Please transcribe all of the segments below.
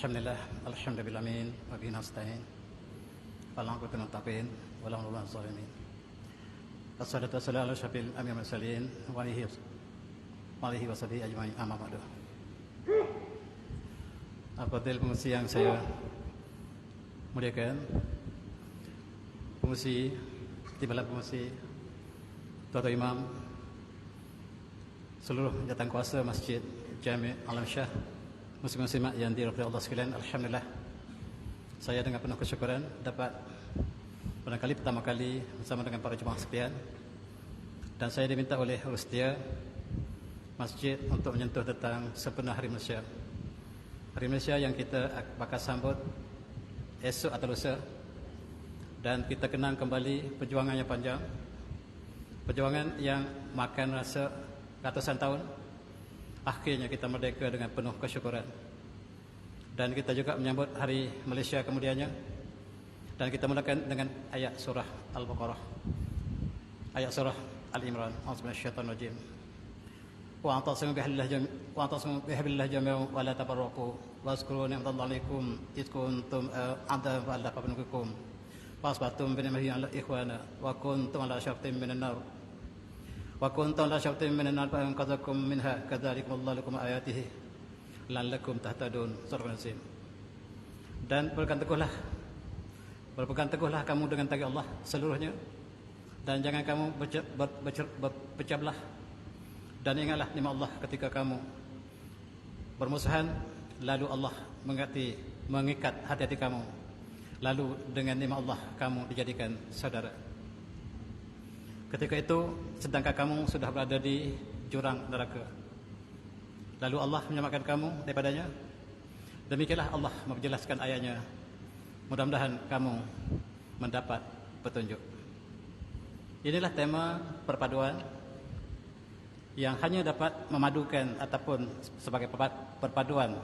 Alhamdulillah, alhamdulillah amin, wa bihi nasta'in. Al-'aqibatu lil muttaqin wa la hawla zalimin. Wassalatu wassalamu ala asyrafil anbiya'i wal mursalin wa alihi wa sahbihi ajma'in, amma ba'du. Al-Fadhil pengurusi yang saya muliakan, pengurusi, timbalan pengurusi, Tuan Imam, seluruh jawatan kuasa Masjid Jami' Alam Syah, muslim-muslimat yang dirahmati Allah sekalian, alhamdulillah saya dengan penuh kesyukuran dapat barangkali pertama kali bersama dengan para jemaah sekalian, dan saya diminta oleh Rustia masjid untuk menyentuh tentang sempena Hari Malaysia. Hari Malaysia yang kita bakal sambut esok atau lusa, dan kita kenang kembali perjuangan yang panjang, perjuangan yang makan rasa ratusan tahun. Akhirnya kita merdeka dengan penuh kesyukuran. Dan kita juga menyambut Hari Malaysia kemudiannya. Dan kita mulakan dengan ayat surah Al-Baqarah, ayat surah Al-Imran. A'udzubillahiminasyaitonirrajim. Wa'tasimu bihablillah jami'an wa la tafarraqu wazkuru ni'matallahi 'alaikum id kuntum a'da'an fa'alafa bainakum fasbatum bi ni'matihi ikhwana wa kuntum ala syaftin minan nar wa kuntum la syaftin minan nar fa'anqadhakum minha kadzalikum Allahu lakum ayatihi la'allakum tahtadun. Surah An-Nazim. Dan berpegang teguhlah kamu dengan tali Allah seluruhnya, dan jangan kamu berpecah belah, dan ingatlah nikmat Allah ketika kamu bermusuhan, lalu Allah mengikat hati-hati kamu, lalu dengan nikmat Allah kamu dijadikan saudara. Ketika itu sedangkan kamu sudah berada di jurang neraka, lalu Allah menyelamatkan kamu daripadanya. Demikianlah Allah menjelaskan ayatnya. Mudah-mudahan kamu mendapat petunjuk. Inilah tema perpaduan yang hanya dapat memadukan ataupun sebagai perpaduan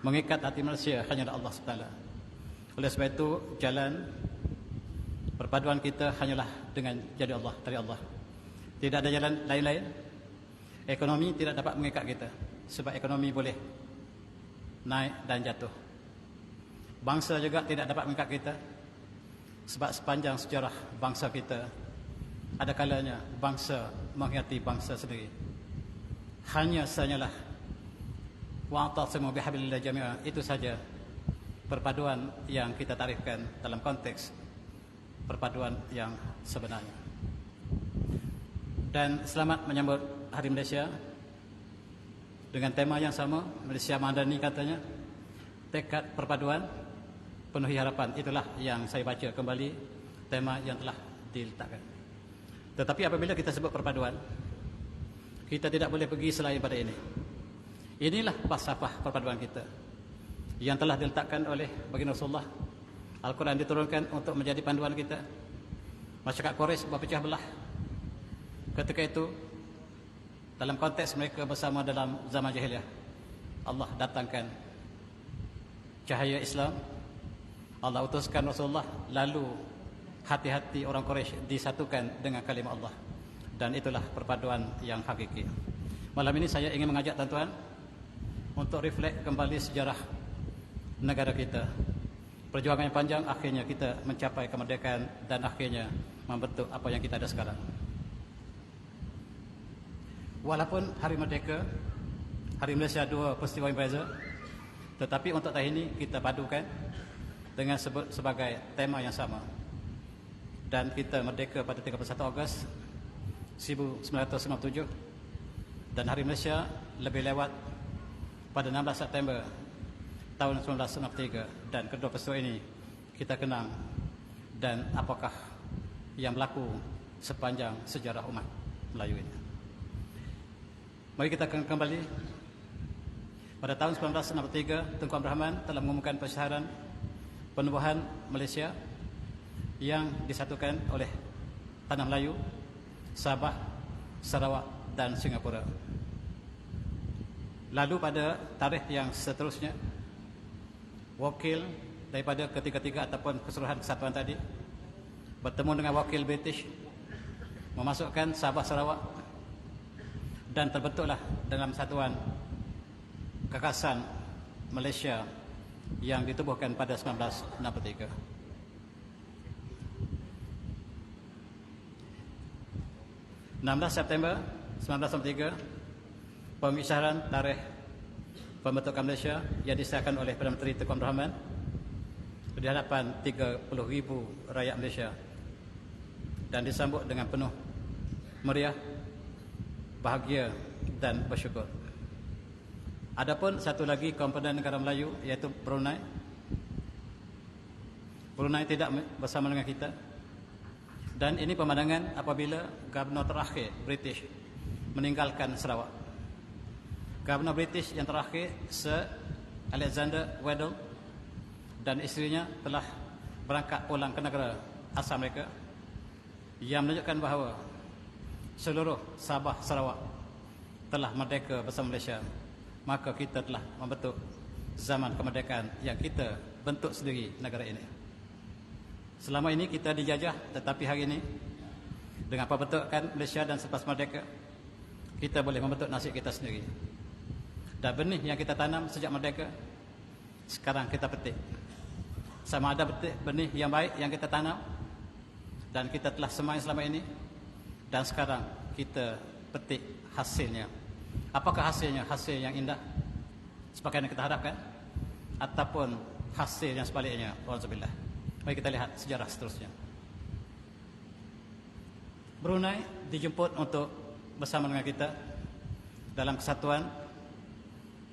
mengikat hati manusia hanyalah Allah SWT. Oleh sebab itu jalan perpaduan kita hanyalah dengan jadi Allah, dari Allah. Tidak ada jalan lain-lain. Ekonomi tidak dapat mengikat kita, sebab ekonomi boleh naik dan jatuh. Bangsa juga tidak dapat mengikat kita, sebab sepanjang sejarah bangsa kita ada kalanya bangsa mengkhianati bangsa sendiri. Hanyalah wa'tasimu bihablillah jami'an, itu saja perpaduan yang kita tarifkan dalam konteks perpaduan yang sebenarnya. Dan selamat menyambut Hari Malaysia dengan tema yang sama, Malaysia Madani katanya, tekad perpaduan penuhi harapan. Itulah yang saya baca kembali tema yang telah diletakkan. Tetapi apabila kita sebut perpaduan, kita tidak boleh pergi selain pada ini. Inilah falsafah perpaduan kita yang telah diletakkan oleh baginda Rasulullah. Al-Quran diturunkan untuk menjadi panduan kita. Masyarakat Quraisy berpecah belah ketika itu dalam konteks mereka bersama dalam zaman jahiliyah. Allah datangkan cahaya Islam, Allah utuskan Rasulullah, lalu hati-hati orang Quraisy disatukan dengan kalimat Allah. Dan itulah perpaduan yang hakiki. Malam ini saya ingin mengajak tuan-tuan untuk reflek kembali sejarah negara kita. Perjuangan yang panjang, akhirnya kita mencapai kemerdekaan dan akhirnya membentuk apa yang kita ada sekarang. Walaupun Hari Merdeka, Hari Malaysia dua peristiwa yang berbeza, tetapi untuk tahun ini kita padukan dengan sebut sebagai tema yang sama. Dan kita merdeka pada 31 Ogos 1997, dan Hari Malaysia lebih lewat pada 16 September tahun 1963. Dan kedua peristiwa ini kita kenang, dan apakah yang berlaku sepanjang sejarah umat Melayu ini. Mari kita akan kembali pada tahun 1963. Tunku Abdul Rahman telah mengumumkan persyaharan penubuhan Malaysia yang disatukan oleh Tanah Melayu, Sabah, Sarawak dan Singapura. Lalu pada tarikh yang seterusnya, wakil daripada ketiga-tiga ataupun keseluruhan kesatuan tadi bertemu dengan wakil British, memasukkan Sabah Sarawak, dan terbentuklah dalam satuan kekasan Malaysia yang ditubuhkan pada 1963. September 1963, pengisyaran tarikh pembentukan Malaysia yang disahkan oleh Perdana Menteri Tengku Abdul Rahman di hadapan 30,000 rakyat Malaysia dan disambut dengan penuh meriah, bahagia dan bersyukur. Adapun satu lagi komponen negara Melayu, iaitu Brunei. Brunei tidak bersama dengan kita. Dan ini pemandangan apabila Gubernur terakhir British meninggalkan Sarawak. Gubernur British yang terakhir, Sir Alexander Weddell, dan isterinya telah berangkat pulang ke negara asal mereka, yang menunjukkan bahawa seluruh Sabah Sarawak telah merdeka bersama Malaysia. Maka kita telah membentuk zaman kemerdekaan yang kita bentuk sendiri negara ini. Selama ini kita dijajah, tetapi hari ini dengan pembentukan Malaysia dan selepas merdeka, kita boleh membentuk nasib kita sendiri. Dan benih yang kita tanam sejak merdeka, sekarang kita petik. Sama ada benih yang baik yang kita tanam dan kita telah semai selama ini, dan sekarang kita petik hasilnya. Apakah hasilnya? Hasil yang indah sebagaimana kita harapkan, ataupun hasil yang sebaliknya? Alhamdulillah. Mari kita lihat sejarah seterusnya. Brunei dijemput untuk bersama dengan kita dalam kesatuan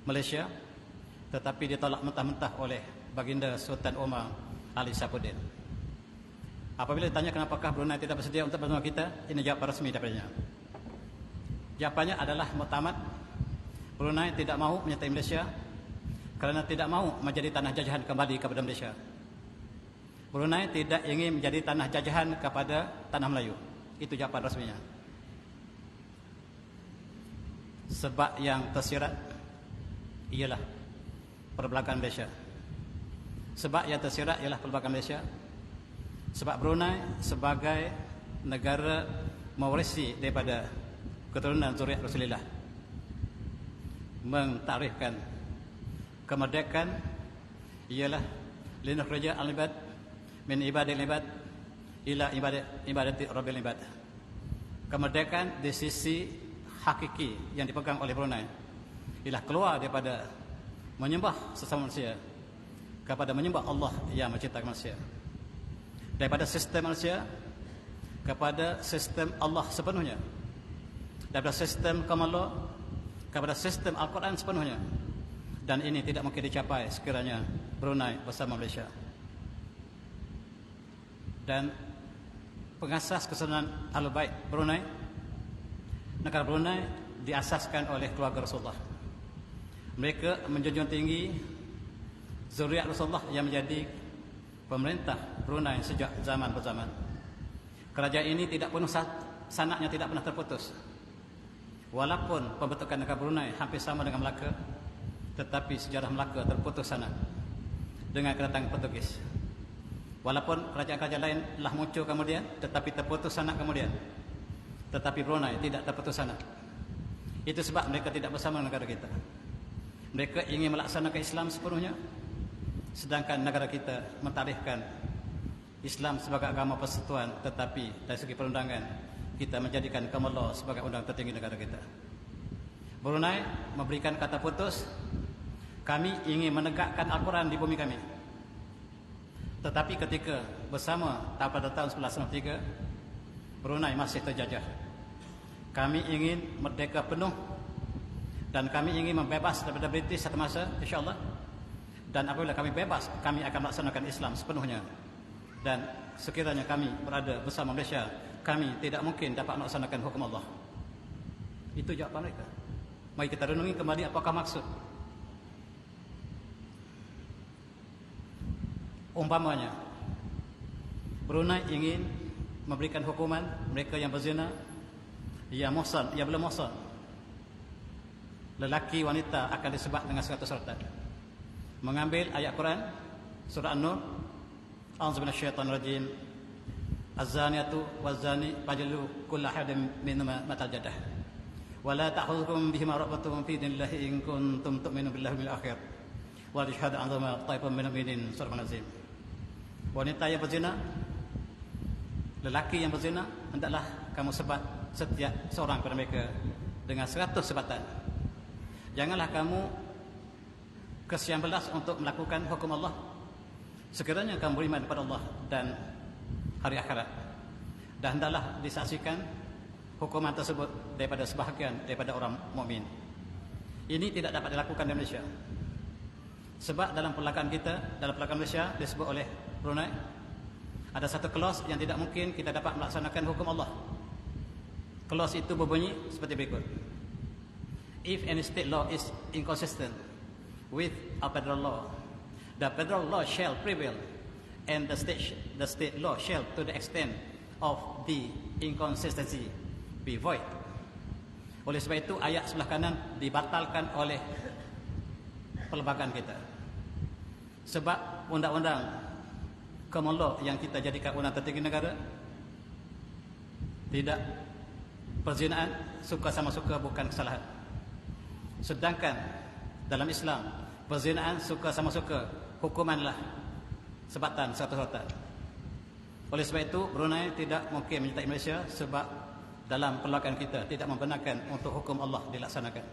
Malaysia, tetapi ditolak mentah-mentah oleh Baginda Sultan Omar Ali Saifuddin. Apabila ditanya kenapakah Brunei tidak bersedia untuk bersama kita, ini jawapan resmi daripadanya. Jawapannya adalah muktamad. Brunei tidak mahu menyertai Malaysia kerana tidak mahu menjadi tanah jajahan kembali kepada Malaysia. Brunei tidak ingin menjadi tanah jajahan kepada tanah Melayu. Itu jawapan resminya. Sebab yang tersirat ialah perbelanjaan Malaysia. Sebab yang tersirat ialah perbelanjaan Malaysia. Sebab Brunei sebagai negara mewarisi daripada keturunan zuriat Rasulullah mentakrifkan kemerdekaan ialah linukhrija al-ibad min ibadil ibad ila ibadati rabbil ibad. Kemerdekaan di sisi hakiki yang dipegang oleh Brunei ialah keluar daripada menyembah sesama manusia kepada menyembah Allah yang menciptakan manusia, daripada sistem manusia kepada sistem Allah sepenuhnya, daripada sistem common law kepada sistem Al-Quran sepenuhnya. Dan ini tidak mungkin dicapai sekiranya Brunei bersama Malaysia. Dan pengasas kesunahan Ahlul Bait Brunei, negara Brunei diasaskan oleh keluarga Rasulullah. Mereka menjunjung tinggi zuriat Rasulullah yang menjadi pemerintah Brunei sejak zaman berzaman. Kerajaan ini tidak penuh sanaknya, tidak pernah terputus. Walaupun pembentukan negara Brunei hampir sama dengan Melaka, tetapi sejarah Melaka terputus sanak dengan kedatangan Portugis. Walaupun kerajaan-kerajaan lain telah muncul kemudian, tetapi terputus sanak kemudian. Tetapi Brunei tidak terputus sanak. Itu sebab mereka tidak bersama negara kita. Mereka ingin melaksanakan Islam sepenuhnya, sedangkan negara kita mentarikkan Islam sebagai agama persatuan, tetapi dari segi perundangan kita menjadikan common law sebagai undang tertinggi negara kita. Brunei memberikan kata putus, kami ingin menegakkan Al-Quran di bumi kami. Tetapi ketika bersama pada tahun 1993, Brunei masih terjajah. Kami ingin merdeka penuh dan kami ingin membebas daripada British satu masa, insyaAllah. Dan apabila kami bebas, kami akan melaksanakan Islam sepenuhnya. Dan sekiranya kami berada bersama Malaysia, kami tidak mungkin dapat melaksanakan hukum Allah. Itu jawapan mereka. Mari kita renungi kembali apakah maksud. Umpamanya, Brunei ingin memberikan hukuman mereka yang berzina, yang muhsan, yang belum muhsan. Lelaki wanita akan disebat dengan 100 suratan. Mengambil ayat Quran surah An-Nur, a'udzubillahi minasyaitonir rajim, az-zaniyatu waz-zani fajlidu kulla hadin minhuma matajadah wa la ta'khudhukum bihima ra'fatun fi dinillahi in kuntum tu'minuna billahi wal akhir Wal yashhad anzama taifun minal mu'minin. Surah An-Nazim. Wanita yang berzina, lelaki yang berzina, hendaklah kamu sebat setiap seorang kepada mereka dengan 100 sebatan. Janganlah kamu kesian belas untuk melakukan hukum Allah sekiranya kamu beriman kepada Allah dan hari akhirat. Dan hendaklah disaksikan hukuman tersebut daripada sebahagian daripada orang mukmin. Ini tidak dapat dilakukan di Malaysia. Sebab dalam perlakuan kita, dalam perlakuan Malaysia disebut oleh Brunei, ada satu clause yang tidak mungkin kita dapat melaksanakan hukum Allah. Clause itu berbunyi seperti berikut. If any state law is inconsistent with a federal law, the federal law shall prevail, and the state law shall, to the extent of the inconsistency, be void. Oleh sebab itu ayat sebelah kanan dibatalkan oleh perlembagaan kita. Sebab undang-undang common law yang kita jadikan undang tertinggi negara, tidak, perzinaan suka sama suka bukan kesalahan. Sedangkan dalam Islam, perzinaan suka sama suka, hukumanlah sebatan 100 sebatan. Oleh sebab itu Brunei tidak mungkin menyertai Malaysia, sebab dalam perlakuan kita tidak membenarkan untuk hukum Allah dilaksanakan.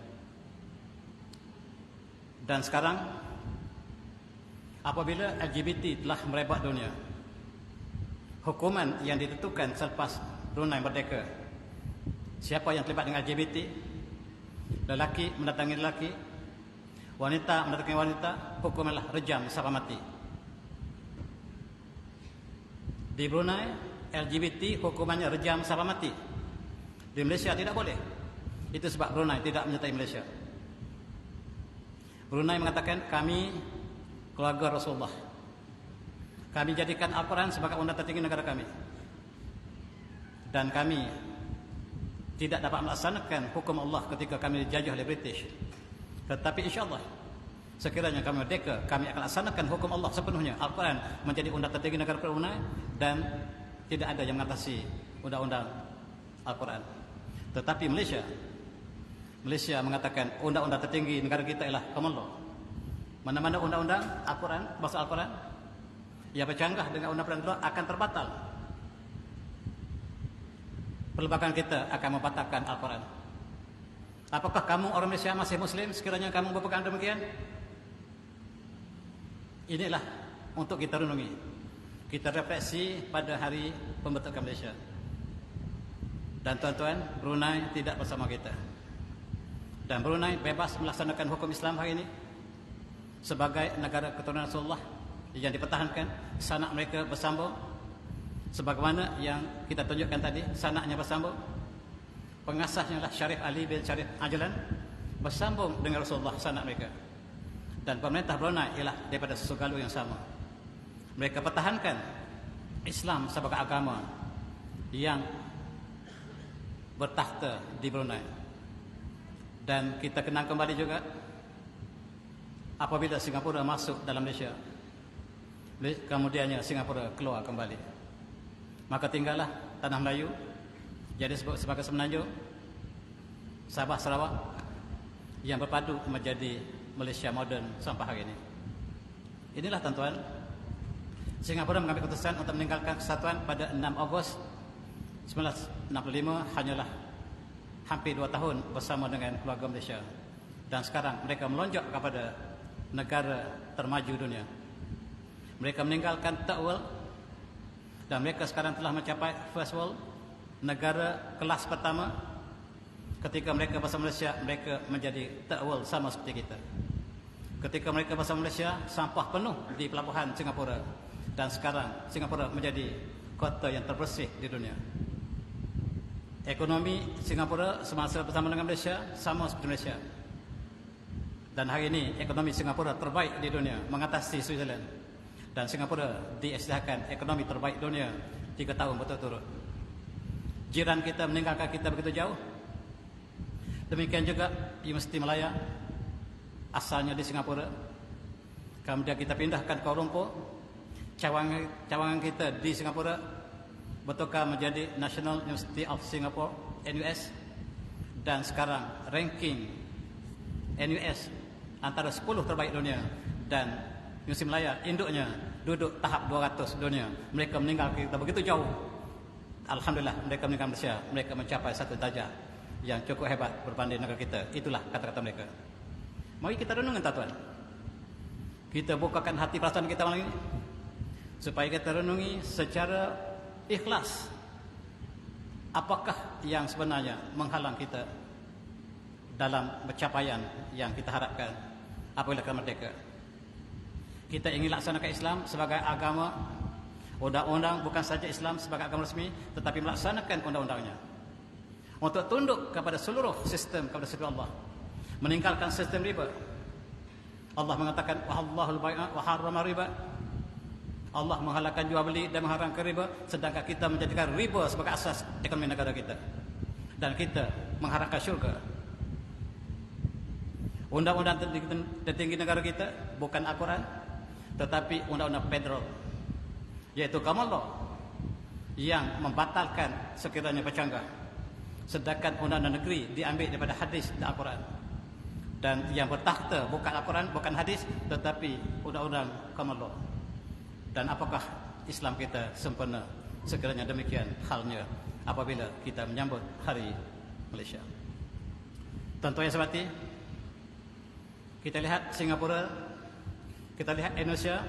Dan sekarang apabila LGBT telah merebak dunia, hukuman yang ditentukan selepas Brunei merdeka, siapa yang terlibat dengan LGBT, lelaki mendatangi lelaki, wanita mendatangi wanita, hukumanlah rejam sampai mati. Di Brunei LGBT hukumannya rejam sampai mati. Di Malaysia tidak boleh. Itu sebab Brunei tidak menyertai Malaysia. Brunei mengatakan, kami keluarga Rasulullah, kami jadikan Al-Quran sebagai undang tertinggi negara kami, dan kami tidak dapat melaksanakan hukum Allah ketika kami dijajah oleh British. Tetapi insyaAllah sekiranya kami merdeka, kami akan laksanakan hukum Allah sepenuhnya. Al-Quran menjadi undang tertinggi negara Brunei, dan tidak ada yang mengatasi undang-undang Al-Quran. Tetapi Malaysia mengatakan undang-undang tertinggi negara kita ialah common law. Mana-mana undang-undang Al-Quran, bahasa Al-Quran yang bercanggah dengan undang-undang luar akan terbatal. Perlembagaan kita akan membatalkan Al-Quran. Apakah kamu orang Malaysia masih Muslim sekiranya kamu berpegang demikian? Inilah untuk kita renungi, kita refleksi pada hari pembentukan Malaysia. Dan tuan-tuan, Brunei tidak bersama kita. Dan Brunei bebas melaksanakan hukum Islam hari ini sebagai negara keturunan Rasulullah yang dipertahankan sanak mereka bersambung sebagaimana yang kita tunjukkan tadi. Sanaknya bersambung, pengasasnya adalah Syarif Ali bin Syarif Ajlan, bersambung dengan Rasulullah sanak mereka. Dan pemerintah Brunei ialah daripada susu galuh yang sama. Mereka pertahankan Islam sebagai agama yang bertakhta di Brunei. Dan kita kenang kembali juga apabila Singapura masuk dalam Malaysia, kemudiannya Singapura keluar kembali, maka tinggallah tanah Melayu jadi sebagai semenanjung, Sabah Sarawak yang berpadu menjadi Malaysia moden sampai hari ini. Inilah tuan-tuan, Singapura mengambil keputusan untuk meninggalkan kesatuan pada 6 Ogos 1965, hanyalah hampir 2 tahun bersama dengan keluarga Malaysia. Dan sekarang mereka melonjak kepada negara termaju dunia. Mereka meninggalkan third world, dan mereka sekarang telah mencapai first world, negara kelas pertama. Ketika mereka bersama Malaysia, mereka menjadi third world sama seperti kita. Ketika mereka bersama Malaysia, sampah penuh di pelabuhan Singapura, dan sekarang Singapura menjadi kota yang terbersih di dunia. Ekonomi Singapura semasa bersama dengan Malaysia sama seperti Malaysia. Dan hari ini ekonomi Singapura terbaik di dunia, mengatasi Switzerland. Dan Singapura diisytiharkan ekonomi terbaik dunia 3 tahun berturut-turut. Jiran kita meninggalkan kita begitu jauh. Demikian juga Universiti Malaya, asalnya di Singapura, kemudian kita pindahkan ke Kuala Lumpur. Cawangan kita di Singapura bertukar menjadi National University of Singapore, NUS. Dan sekarang ranking NUS antara 10 terbaik dunia, dan Universiti Malaya induknya duduk tahap 200 dunia. Mereka meninggal kita begitu jauh. Alhamdulillah mereka meninggal Malaysia. Mereka mencapai satu darjah yang cukup hebat berbanding negara kita. Itulah kata-kata mereka. Mari kita renungkan tuan-tuan. Kita bukakan hati perasaan kita malam ini supaya kita renungi secara ikhlas apakah yang sebenarnya menghalang kita dalam pencapaian yang kita harapkan apabila kita merdeka. Kita ingin laksanakan Islam sebagai agama undang-undang, bukan saja Islam sebagai agama resmi, tetapi melaksanakan undang-undangnya untuk tunduk kepada seluruh sistem, kepada sistem Allah, meninggalkan sistem riba. Allah mengatakan wahallahul bai'a wa harrama riba. Allah menghalalkan jual beli dan mengharamkan riba, sedangkan kita menjadikan riba sebagai asas ekonomi negara kita dan kita mengharapkan syurga. Undang-undang tertinggi negara kita bukan Al-Quran, tetapi undang-undang federal, yaitu common law, yang membatalkan sekiranya bercanggah. Sedangkan undang-undang negeri diambil daripada hadis dan Al-Quran. Dan yang bertakhta bukan Al-Quran, bukan hadis, tetapi undang-undang common law. Dan apakah Islam kita sempurna? Sekiranya demikian halnya apabila kita menyambut Hari Malaysia. Tentunya seperti kita lihat Singapura, kita lihat Indonesia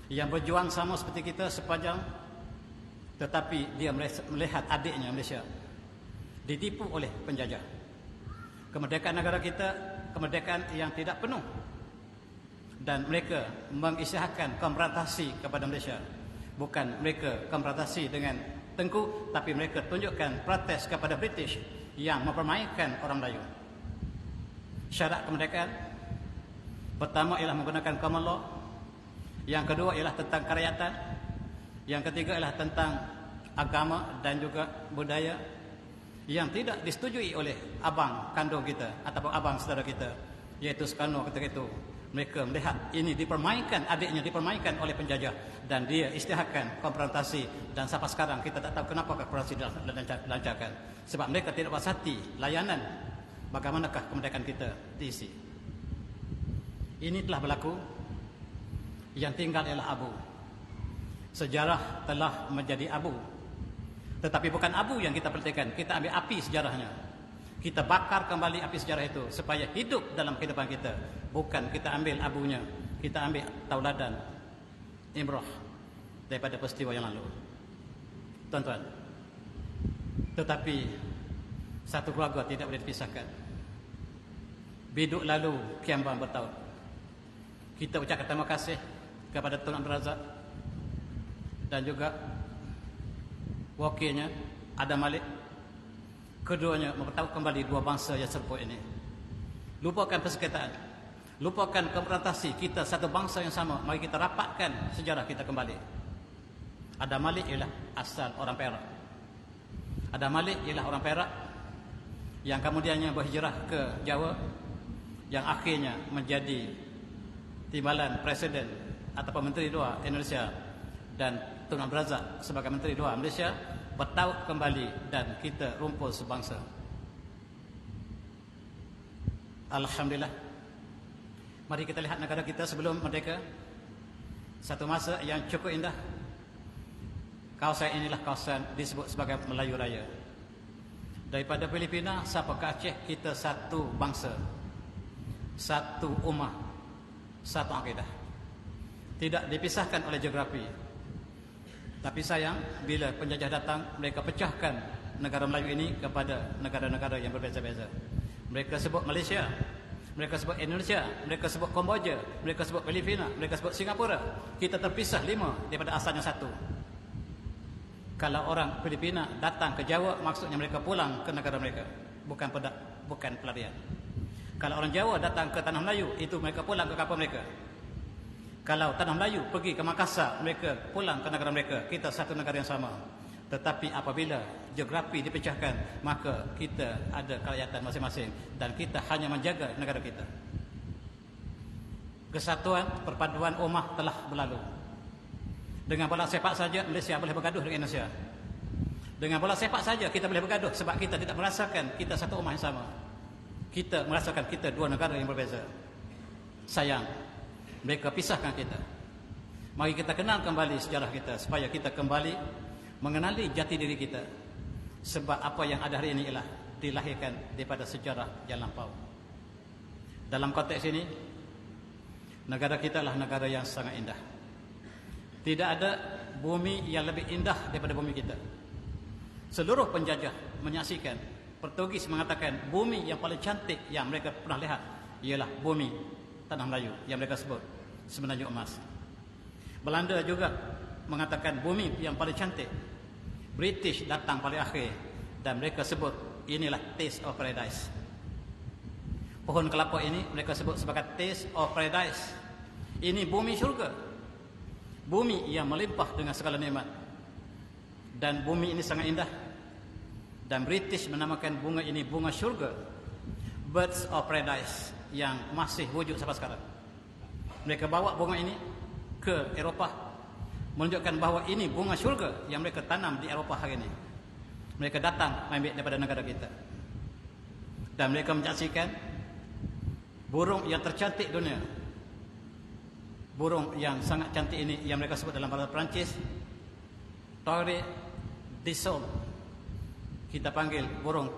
yang berjuang sama seperti kita sepanjang, tetapi dia melihat adiknya Malaysia ditipu oleh penjajah. Kemerdekaan negara kita, kemerdekaan yang tidak penuh, dan mereka mengisytiharkan konfrontasi kepada Malaysia. Bukan mereka konfrontasi dengan Tengku, tapi mereka tunjukkan protes kepada British yang mempermainkan orang Melayu. Syarat kemerdekaan pertama ialah menggunakan common law, yang kedua ialah tentang kerakyatan, yang ketiga ialah tentang agama dan juga budaya yang tidak disetujui oleh abang kandung kita ataupun abang saudara kita, iaitu Soekarno. Ketika itu mereka melihat ini dipermainkan, adiknya dipermainkan oleh penjajah, dan dia isytiharkan konfrontasi. Dan sampai sekarang kita tak tahu kenapa konfrontasi dilancarkan, sebab mereka tidak puas hati layanan bagaimanakah kemerdekaan kita diisi. Ini telah berlaku, yang tinggal ialah abu. Sejarah telah menjadi abu, tetapi bukan abu yang kita perhatikan. Kita ambil api sejarahnya, kita bakar kembali api sejarah itu supaya hidup dalam kehidupan kita. Bukan kita ambil abunya, kita ambil tauladan ibrah daripada peristiwa yang lalu, tuan-tuan. Tetapi satu keluarga tidak boleh dipisahkan. Biduk lalu kiambang bertaut. Kita ucapkan terima kasih kepada Tun Abdul Razak dan juga wakilnya Adam Malik. Keduanya mempertaut kembali dua bangsa yang serput ini. Lupakan persengketaan, lupakan konfrontasi. Kita satu bangsa yang sama. Mari kita rapatkan sejarah kita kembali. Adam Malik ialah asal orang Perak. Adam Malik ialah orang Perak yang kemudiannya berhijrah ke Jawa, yang akhirnya menjadi timbalan Presiden ataupun Menteri Luar Indonesia, dan Tun Abdul Razak sebagai Menteri Luar Malaysia bertaut kembali, dan kita rumpul sebangsa. Alhamdulillah. Mari kita lihat negara kita sebelum merdeka. Satu masa yang cukup indah. Kawasan inilah kawasan disebut sebagai Melayu Raya. Daripada Filipina sampai ke Aceh, kita satu bangsa, satu ummah, satu akidah. Tidak dipisahkan oleh geografi. Tapi sayang, bila penjajah datang, mereka pecahkan negara Melayu ini kepada negara-negara yang berbeza-beza. Mereka sebut Malaysia, mereka sebut Indonesia, mereka sebut Kamboja, mereka sebut Filipina, mereka sebut Singapura. Kita terpisah 5 daripada asalnya 1. Kalau orang Filipina datang ke Jawa, maksudnya mereka pulang ke negara mereka, bukan pelarian. Kalau orang Jawa datang ke Tanah Melayu, itu mereka pulang ke kampung mereka. Kalau Tanah Melayu pergi ke Makassar, mereka pulang ke negara mereka. Kita satu negara yang sama. Tetapi apabila geografi dipecahkan, maka kita ada kerakyatan masing-masing, dan kita hanya menjaga negara kita. Kesatuan, perpaduan ummah telah berlalu. Dengan bola sepak saja Malaysia boleh bergaduh dengan Indonesia. Dengan bola sepak saja kita boleh bergaduh, sebab kita tidak merasakan kita satu ummah yang sama. Kita merasakan kita dua negara yang berbeza. Sayang, Mereka pisahkan kita. Mari kita kenal kembali sejarah kita, supaya kita kembali mengenali jati diri kita. Sebab apa yang ada hari ini ialah dilahirkan daripada sejarah yang lampau. Dalam konteks ini, negara kita adalah negara yang sangat indah. Tidak ada bumi yang lebih indah daripada bumi kita. Seluruh penjajah menyaksikan, Portugis mengatakan bumi yang paling cantik yang mereka pernah lihat ialah bumi Tanah Melayu yang mereka sebut sebenarnya emas. Belanda juga mengatakan bumi yang paling cantik. British datang paling akhir dan mereka sebut inilah taste of paradise. Pohon kelapa ini mereka sebut sebagai taste of paradise. Ini bumi syurga. Bumi yang melimpah dengan segala nikmat. Dan bumi ini sangat indah. Dan British menamakan bunga ini bunga syurga, birds of paradise, yang masih wujud sampai sekarang. Mereka bawa bunga ini ke Eropah, menunjukkan bahawa ini bunga syurga yang mereka tanam di Eropah hari ini. Mereka datang mengambil daripada negara kita. Dan mereka menyaksikan burung yang tercantik dunia. Burung yang sangat cantik ini yang mereka sebut dalam bahasa Perancis Toure de Sol. Kita panggil burung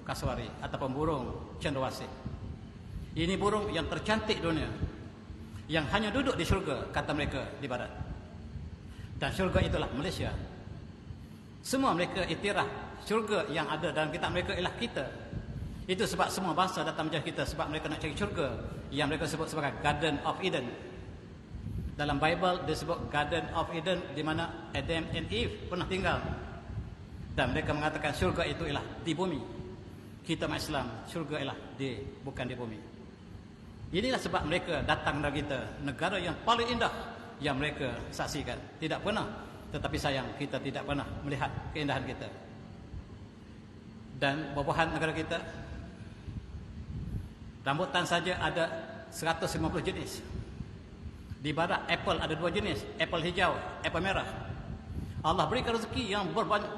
kasuari ataupun burung cendrawasih. Ini burung yang tercantik dunia, yang hanya duduk di syurga, kata mereka di barat. Dan syurga itulah Malaysia. Semua mereka iktiraf syurga yang ada dalam kitab mereka ialah kita. Itu sebab semua bangsa datang menjajah kita, sebab mereka nak cari syurga yang mereka sebut sebagai Garden of Eden. Dalam Bible disebut Garden of Eden, di mana Adam and Eve pernah tinggal. Dan mereka mengatakan syurga itu ialah di bumi. Kita umat Islam, syurga ialah bukan di bumi. Inilah sebab mereka datang dari kita, negara yang paling indah yang mereka saksikan. Tidak pernah, tetapi sayang kita tidak pernah melihat keindahan kita. Dan buah-buahan negara kita, rambutan saja ada 150 jenis. Di barat apple ada 2 jenis, apple hijau, apple merah. Allah berikan rezeki yang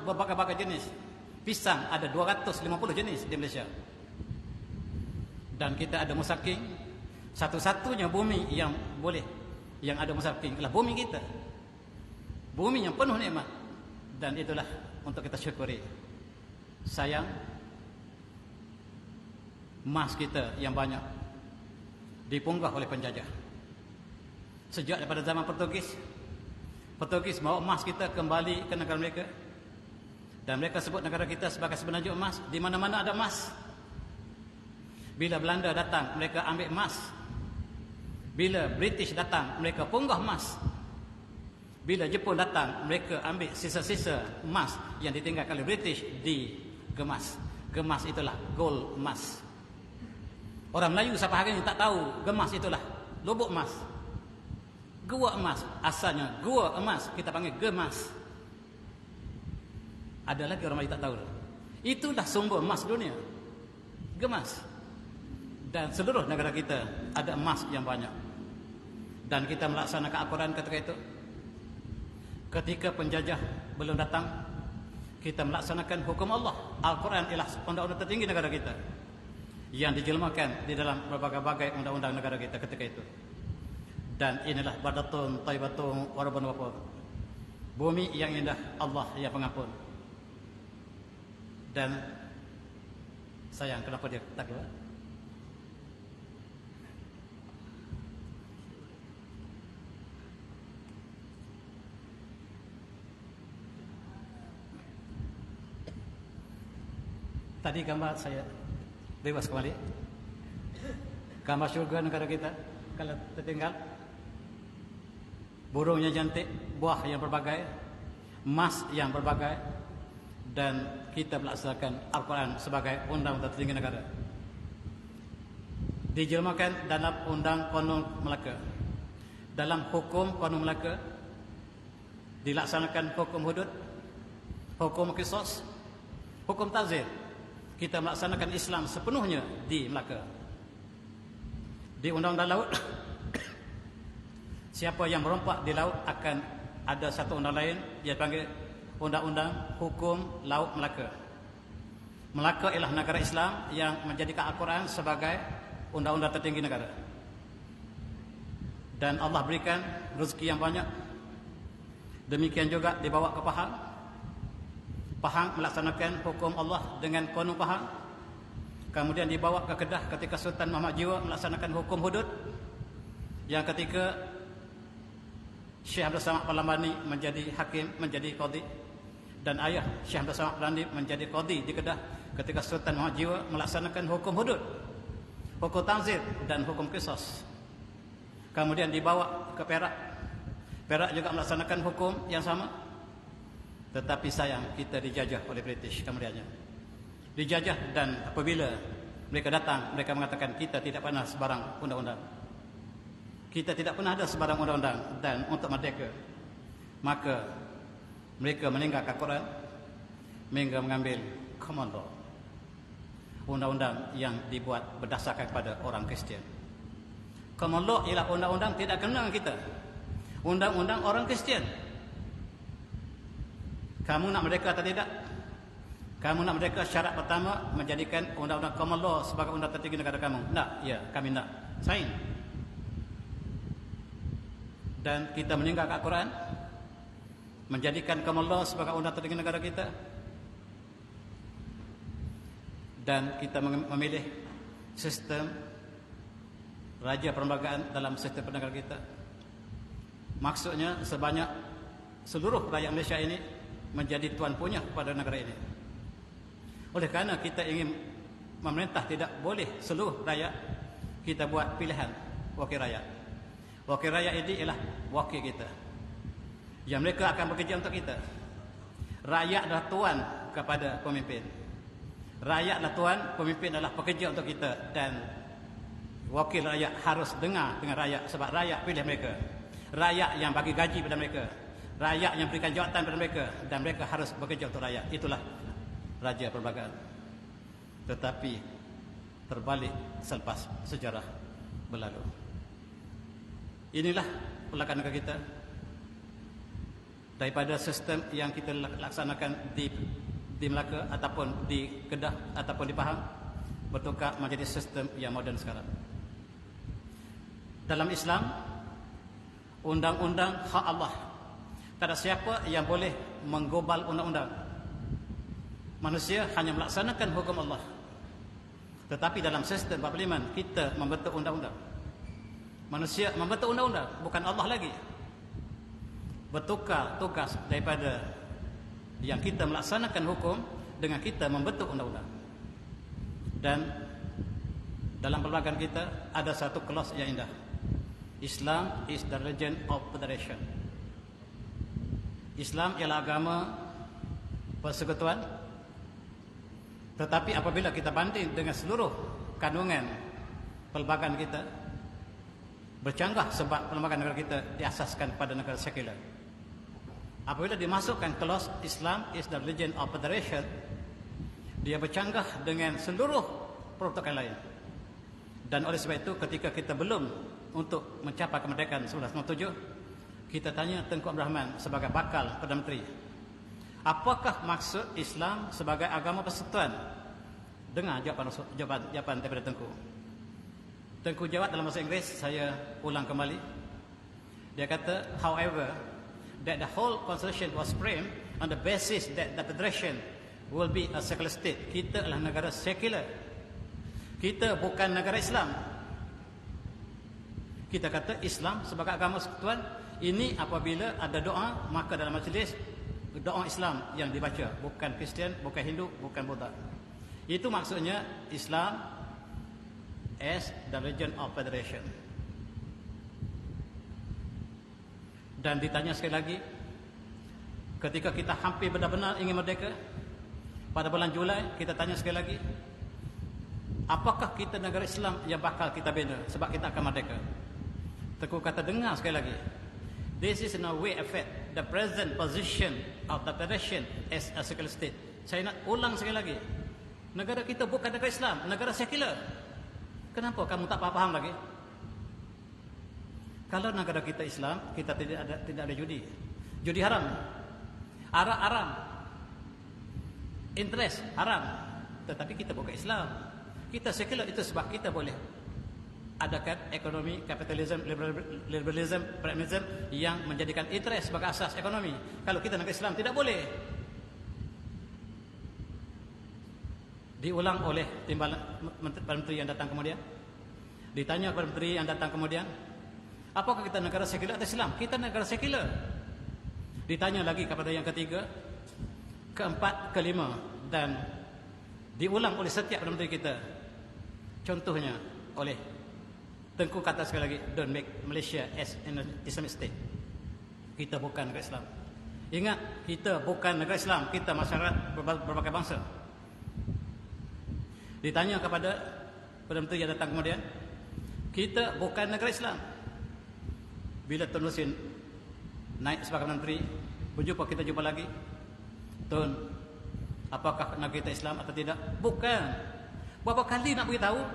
berbagai-bagai jenis. Pisang ada 250 jenis di Malaysia. Dan kita ada musaking. Satu-satunya bumi yang boleh, yang ada musaking adalah bumi kita. Bumi yang penuh nikmat. Dan itulah untuk kita syukuri. Sayang, emas kita yang banyak dipunggah oleh penjajah. Sejak daripada zaman Portugis bawa emas kita kembali ke negara mereka. Dan mereka sebut negara kita sebagai semenanjung emas. Di mana-mana ada emas. Bila Belanda datang, mereka ambil emas. Bila British datang, mereka punggah emas. Bila Jepun datang, mereka ambil sisa-sisa emas yang ditinggalkan oleh British digemas. Gemas itulah gold emas. Orang Melayu sampai hari ini tak tahu gemas itulah lubuk emas. Gua emas, asalnya gua emas, kita panggil gemas. Ada lagi orang Melayu tak tahu. Itulah sumber emas dunia, gemas. Dan seluruh negara kita ada emas yang banyak. Dan kita melaksanakan Al-Quran ketika itu. Ketika penjajah belum datang, kita melaksanakan hukum Allah. Al-Quran ialah undang-undang tertinggi negara kita, yang dijelmakan di dalam berbagai-bagai undang-undang negara kita ketika itu. Dan inilah badatun taibatun warabun wafur, bumi yang indah, Allah yang pengampun. Dan sayang, kenapa dia tak keluar? Tadi gambar saya bebas kembali. Gambar syurga negara kita kalau tertinggal. Burungnya cantik, buah yang berbagai, emas yang berbagai, dan kita melaksanakan Al-Quran sebagai undang-undang tertinggi negara. Dijelmakan dalam undang Konun Melaka. Dalam hukum Konun Melaka dilaksanakan hukum hudud, hukum qisas, hukum tazir. Kita melaksanakan Islam sepenuhnya di Melaka. Di undang-undang laut, siapa yang merompak di laut akan ada satu undang lain, dia panggil Undang-Undang Hukum Laut Melaka. Melaka ialah negara Islam yang menjadikan Al-Quran sebagai undang-undang tertinggi negara. dan Allah berikan rezeki yang banyak. Demikian juga dibawa ke Pahang. Pahang melaksanakan hukum Allah dengan penuh faham. Kemudian dibawa ke Kedah ketika Sultan Muhammad Jiwa melaksanakan hukum hudud. Yang ketika Syekh Abdul Samad Palambani menjadi hakim, menjadi qadhi, dan ayah Syekh Abdul Samad Palambani menjadi qadhi di Kedah ketika Sultan Muhammad Jiwa melaksanakan hukum hudud, hukum tanzir dan hukum qisas. Kemudian dibawa ke Perak. Perak juga melaksanakan hukum yang sama. Tetapi sayang, kita dijajah oleh British kemudiannya. Dijajah, dan apabila mereka datang, mereka mengatakan kita tidak pernah sebarang undang-undang. Kita tidak pernah ada sebarang undang-undang, dan untuk merdeka, maka mereka meninggalkan Quran, mereka mengambil common law, undang-undang yang dibuat berdasarkan kepada orang Kristian. Common law ialah undang-undang tidak kenal kita, undang-undang orang Kristian. Kamu nak merdeka atau tidak? Kamu nak merdeka, syarat pertama menjadikan undang-undang common law sebagai undang tertinggi negara kamu. Nak? Ya, kami nak. Sign. Dan kita meninggalkan Al-Quran, menjadikan common law sebagai undang tertinggi negara kita, dan kita memilih sistem raja perlembagaan dalam sistem negara kita. Maksudnya seluruh rakyat Malaysia ini menjadi tuan punya pada negara ini. Oleh kerana kita ingin memerintah, tidak boleh seluruh rakyat, kita buat pilihan wakil rakyat. Wakil rakyat ini ialah wakil kita, yang mereka akan bekerja untuk kita. Rakyat adalah tuan kepada pemimpin. Rakyat adalah tuan, pemimpin adalah pekerja untuk kita. Dan wakil rakyat harus dengar dengan rakyat, sebab rakyat pilih mereka. Rakyat yang bagi gaji pada mereka, rakyat yang berikan jawatan pada mereka, dan mereka harus bekerja untuk rakyat. Itulah raja perlembagaan. Tetapi terbalik selepas sejarah berlalu. Inilah perlakuan negara kita. Daripada sistem yang kita laksanakan di Melaka ataupun di Kedah ataupun di Pahang, bertukar menjadi sistem yang moden sekarang. Dalam Islam, undang-undang hak Allah. Tak ada siapa yang boleh menggobal undang-undang. Manusia hanya melaksanakan hukum Allah. Tetapi dalam sistem parlimen, kita membentuk undang-undang. Manusia membentuk undang-undang, bukan Allah lagi. Bertukar tugas daripada yang kita melaksanakan hukum dengan kita membentuk undang-undang. Dan dalam perlembagaan kita ada satu clause yang indah. Islam is the religion of federation. Islam ialah agama persekutuan. Tetapi apabila kita banding dengan seluruh kandungan perlembagaan kita, bercanggah sebab perlembagaan negara kita diasaskan pada negara sekular. Apabila dimasukkan clause Islam is the religion of federation, dia bercanggah dengan seluruh protokol lain. Dan oleh sebab itu, ketika kita belum untuk mencapai kemerdekaan 1997, kita tanya Tengku Abdul Rahman sebagai bakal Perdana Menteri, apakah maksud Islam sebagai agama persekutuan? Dengar jawapan daripada Tengku. Tengku jawab dalam bahasa Inggeris, saya ulang kembali. Dia kata, however, that the whole constitution was framed on the basis that the federation will be a secular state. Kita adalah negara sekular. Kita bukan negara Islam. Kita kata Islam sebagai agama persekutuan. Ini apabila ada doa, maka dalam majlis doa Islam yang dibaca, bukan Kristian, bukan Hindu, bukan Buddha. Itu maksudnya Islam as the religion of federation. Dan ditanya sekali lagi, ketika kita hampir benar-benar ingin merdeka pada bulan Julai, kita tanya sekali lagi, apakah kita negara Islam yang bakal kita bina sebab kita akan merdeka? Tengku kata, dengar sekali lagi, this is no way affect the present position of the federation as a secular state. Saya nak ulang sekali lagi, negara kita bukan negara Islam, negara sekular. Kenapa kamu tak faham lagi? Kalau negara kita Islam, kita tidak ada judi. Judi haram. Arak haram. Interest haram. Tetapi kita bukan Islam. Kita sekular, itu sebab kita boleh adakan ekonomi kapitalisme, liberalisme, pragmatisme yang menjadikan interest sebagai asas ekonomi. Kalau kita negara Islam tidak boleh. Diulang oleh timbalan menteri yang datang kemudian. Ditanya kepada menteri yang datang kemudian, apakah kita negara sekular atau Islam? Kita negara sekular. Ditanya lagi kepada yang ketiga, keempat, kelima, dan diulang oleh setiap menteri kita. Contohnya oleh Tengku kata sekali lagi, don't make Malaysia as an Islamic state. Kita bukan negara Islam. Ingat, kita bukan negara Islam. Kita masyarakat berbagai bangsa. Ditanya kepada Perdana Menteri yang datang kemudian, kita bukan negara Islam. Bila Tun Husin naik sebagai menteri, berjumpa, kita jumpa lagi, Tun, apakah negara kita Islam atau tidak? Bukan. Berapa kali nak beritahu?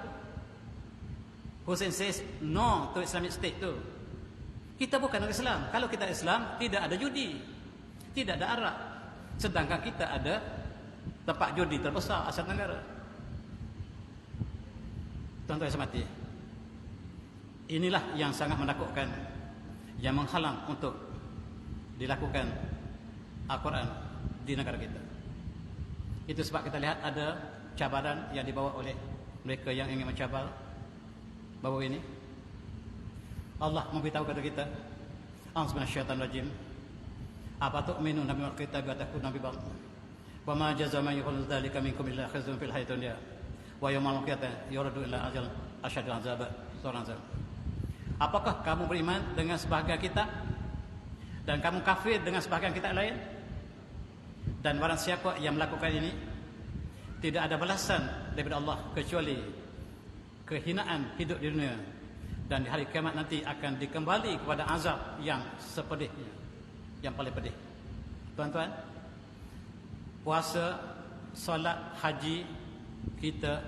Husin says no to Islamic state tu. Kita bukan negara Islam. Kalau kita Islam, tidak ada judi, tidak ada arak. Sedangkan kita ada tempat judi terbesar Asia Tenggara. Tuan-tuan yang semati, inilah yang sangat menakutkan, yang menghalang untuk dilakukan Al-Quran di negara kita. Itu sebab kita lihat ada cabaran yang dibawa oleh mereka yang ingin mencabar bahawa ini. Allah memberitahu kepada kita, A'udzubillahiminasyaitanirrajim, apa tu'minu nabi wal kitab wa takun nabi ba'd wa ma jazaa'u man yaf'alu dzalika minkum illa khizyun fil hayatid dunya wa yaumal qiyamati yuradu ila ajal asyadul azab. Surah An-Zab. Apakah kamu beriman dengan sebahagian kitab dan kamu kafir dengan sebahagian kitab lain? Dan barang siapa yang melakukan ini, tidak ada balasan daripada Allah kecuali kehinaan hidup di dunia, dan di hari kiamat nanti akan dikembali kepada azab yang sepedihnya, yang paling pedih. Tuan-tuan, puasa, solat, haji, kita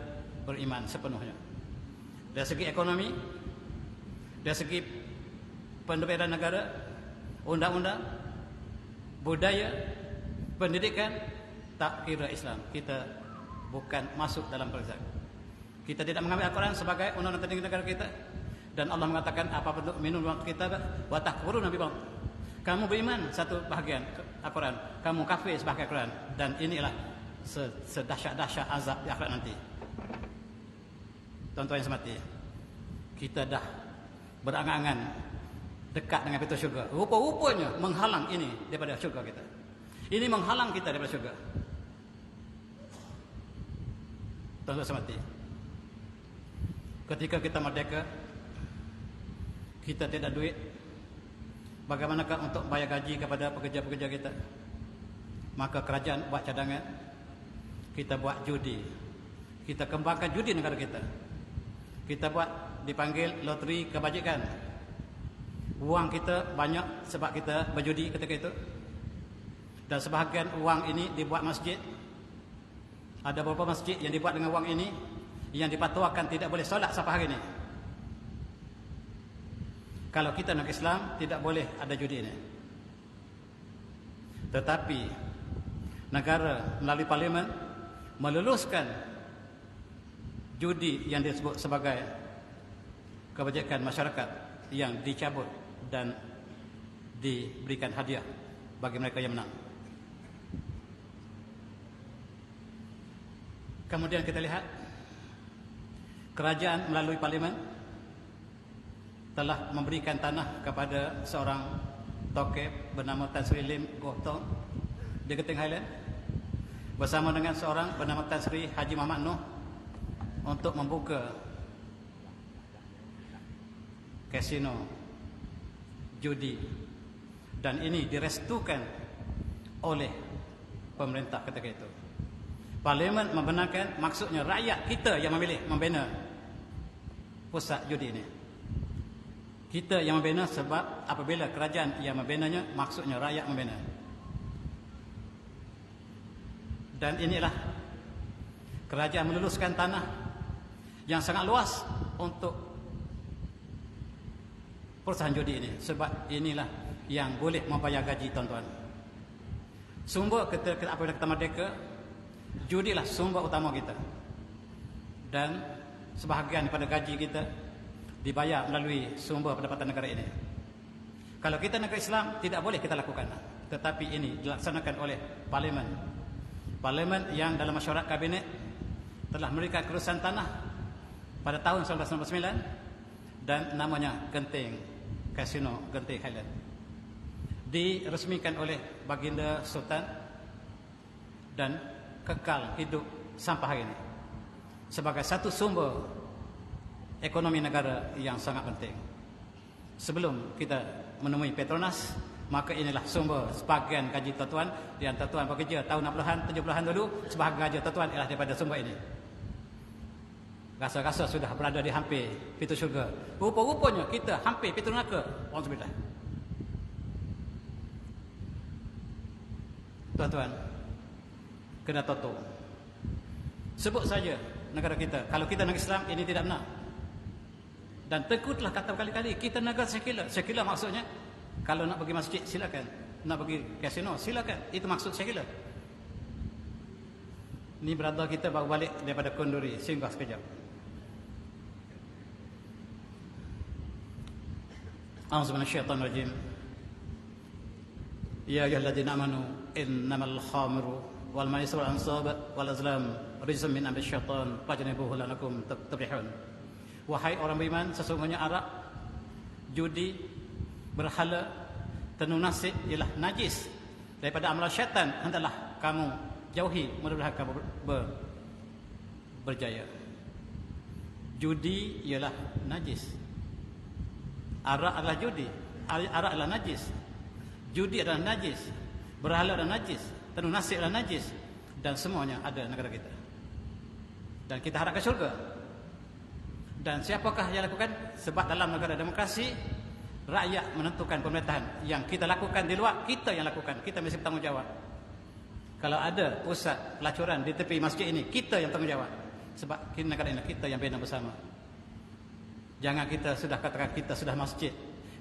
beriman sepenuhnya. Dari segi ekonomi, dari segi pendapatan negara, undang-undang, budaya, pendidikan, tak kira Islam. Kita bukan masuk dalam peringkat. Kita tidak mengambil Al-Quran sebagai undang-undang tertinggi negara kita. Dan Allah mengatakan, apa bentuk minum kita wa takfuruna bi ba'd. Kamu beriman satu bahagian Al-Quran, kamu kafir sebahagian Al-Quran, dan inilah sedahsyat-dahsyat azab di akhirat nanti. Tuan-tuan yang semati, kita dah berangan-angan dekat dengan pintu syurga. Rupa-rupanya menghalang ini daripada syurga kita. Ini menghalang kita daripada syurga. Tuan-tuan yang semati, ketika kita merdeka, kita tidak duit, bagaimanakah untuk bayar gaji kepada pekerja-pekerja kita? Maka kerajaan buat cadangan, kita buat judi, kita kembangkan judi negara kita. Kita buat dipanggil loteri kebajikan. Uang kita banyak sebab kita berjudi ketika itu. Dan sebahagian uang ini dibuat masjid. Ada beberapa masjid yang dibuat dengan uang ini yang dipatuakan tidak boleh solat sampai hari ini. Kalau kita nak Islam, tidak boleh ada judi ini. Tetapi negara melalui parlimen meluluskan judi yang disebut sebagai kebajikan masyarakat yang dicabut dan diberikan hadiah bagi mereka yang menang. Kemudian kita lihat kerajaan melalui parlimen telah memberikan tanah kepada seorang toke bernama Tan Sri Lim Goh Tong di Genting Highland bersama dengan seorang bernama Tan Sri Haji Muhammad Noh untuk membuka kasino judi, dan ini direstukan oleh pemerintah ketika itu. Parlimen membenarkan, maksudnya rakyat kita yang memilih, membina pusat judi ini. Kita yang membina, sebab apabila kerajaan yang membinanya, maksudnya rakyat membina. Dan inilah kerajaan meluluskan tanah yang sangat luas untuk perusahaan judi ini, sebab inilah yang boleh membayar gaji tuan-tuan. Sumber apabila kita merdeka, judilah sumber utama kita, dan sebahagian daripada gaji kita dibayar melalui sumber pendapatan negara ini. Kalau kita negara Islam, tidak boleh kita lakukan. Tetapi ini dilaksanakan oleh parlimen. Parlimen yang dalam mesyuarat kabinet telah memberikan kerusahan tanah pada tahun 1999 dan namanya Genting Casino Genting Highland. Diresmikan oleh Baginda Sultan dan kekal hidup sampai hari ini sebagai satu sumber ekonomi negara yang sangat penting. Sebelum kita menemui Petronas, maka inilah sumber sebahagian gaji tuan-tuan. Di antara tuan bekerja tahun 60-an, 70-an dulu, sebahagian gaji tuan-tuan ialah daripada sumber ini. Rasa-rasa sudah berada di hampir pintu syurga. Rupa-rupanya kita hampir pintu neraka. Alhamdulillah. Tuan-tuan, kena toto. Sebut saja negara kita. Kalau kita negara Islam, ini tidak benar. Dan Tengku telah kata berkali-kali, kita negara sekular. Sekular maksudnya, kalau nak pergi masjid, silakan. Nak pergi kasino, silakan. Itu maksud sekular. Ini brother kita baru balik daripada Konduri, singgah sekejap. A'udzubillahiminasyaitanirrajim. Ya ayyuhalladzina amanu innamal khamru wal maisir wal ansab wal azlam rijzun min amali syaitan fajtanibuhu la'allakum tuflihun. Wahai orang beriman, sesungguhnya arak, judi, berhala, tenung nasib ialah najis daripada amalan syaitan. Hendaklah kamu jauhi, mudah-mudahan kamu berjaya. Judi ialah najis. Arak adalah judi. Arak adalah najis. Judi adalah najis. Berhala adalah najis. Tenung nasib adalah najis. Dan semuanya ada negara kita. Dan kita harap ke syurga. Dan siapakah yang lakukan? Sebab dalam negara demokrasi, rakyat menentukan pemerintahan. Yang kita lakukan di luar, kita yang lakukan. Kita mesti bertanggungjawab. Kalau ada pusat pelacuran di tepi masjid ini, kita yang bertanggungjawab. Sebab negara ini kita yang bina bersama. Jangan kita sudah katakan kita sudah masjid,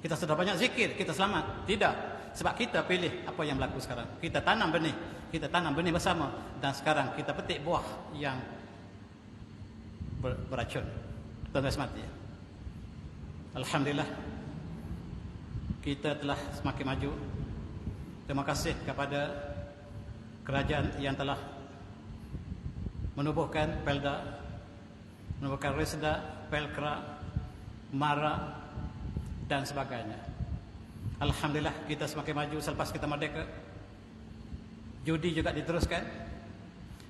kita sudah banyak zikir, kita selamat. Tidak. Sebab kita pilih apa yang berlaku sekarang. Kita tanam benih. Kita tanam benih bersama. Dan sekarang kita petik buah yang beracun. Tuan-tuan semati. Alhamdulillah, kita telah semakin maju. Terima kasih kepada kerajaan yang telah menubuhkan Pelda, menubuhkan Resda, Pelkra, Mara dan sebagainya. Alhamdulillah, kita semakin maju selepas kita merdeka. Judi juga diteruskan,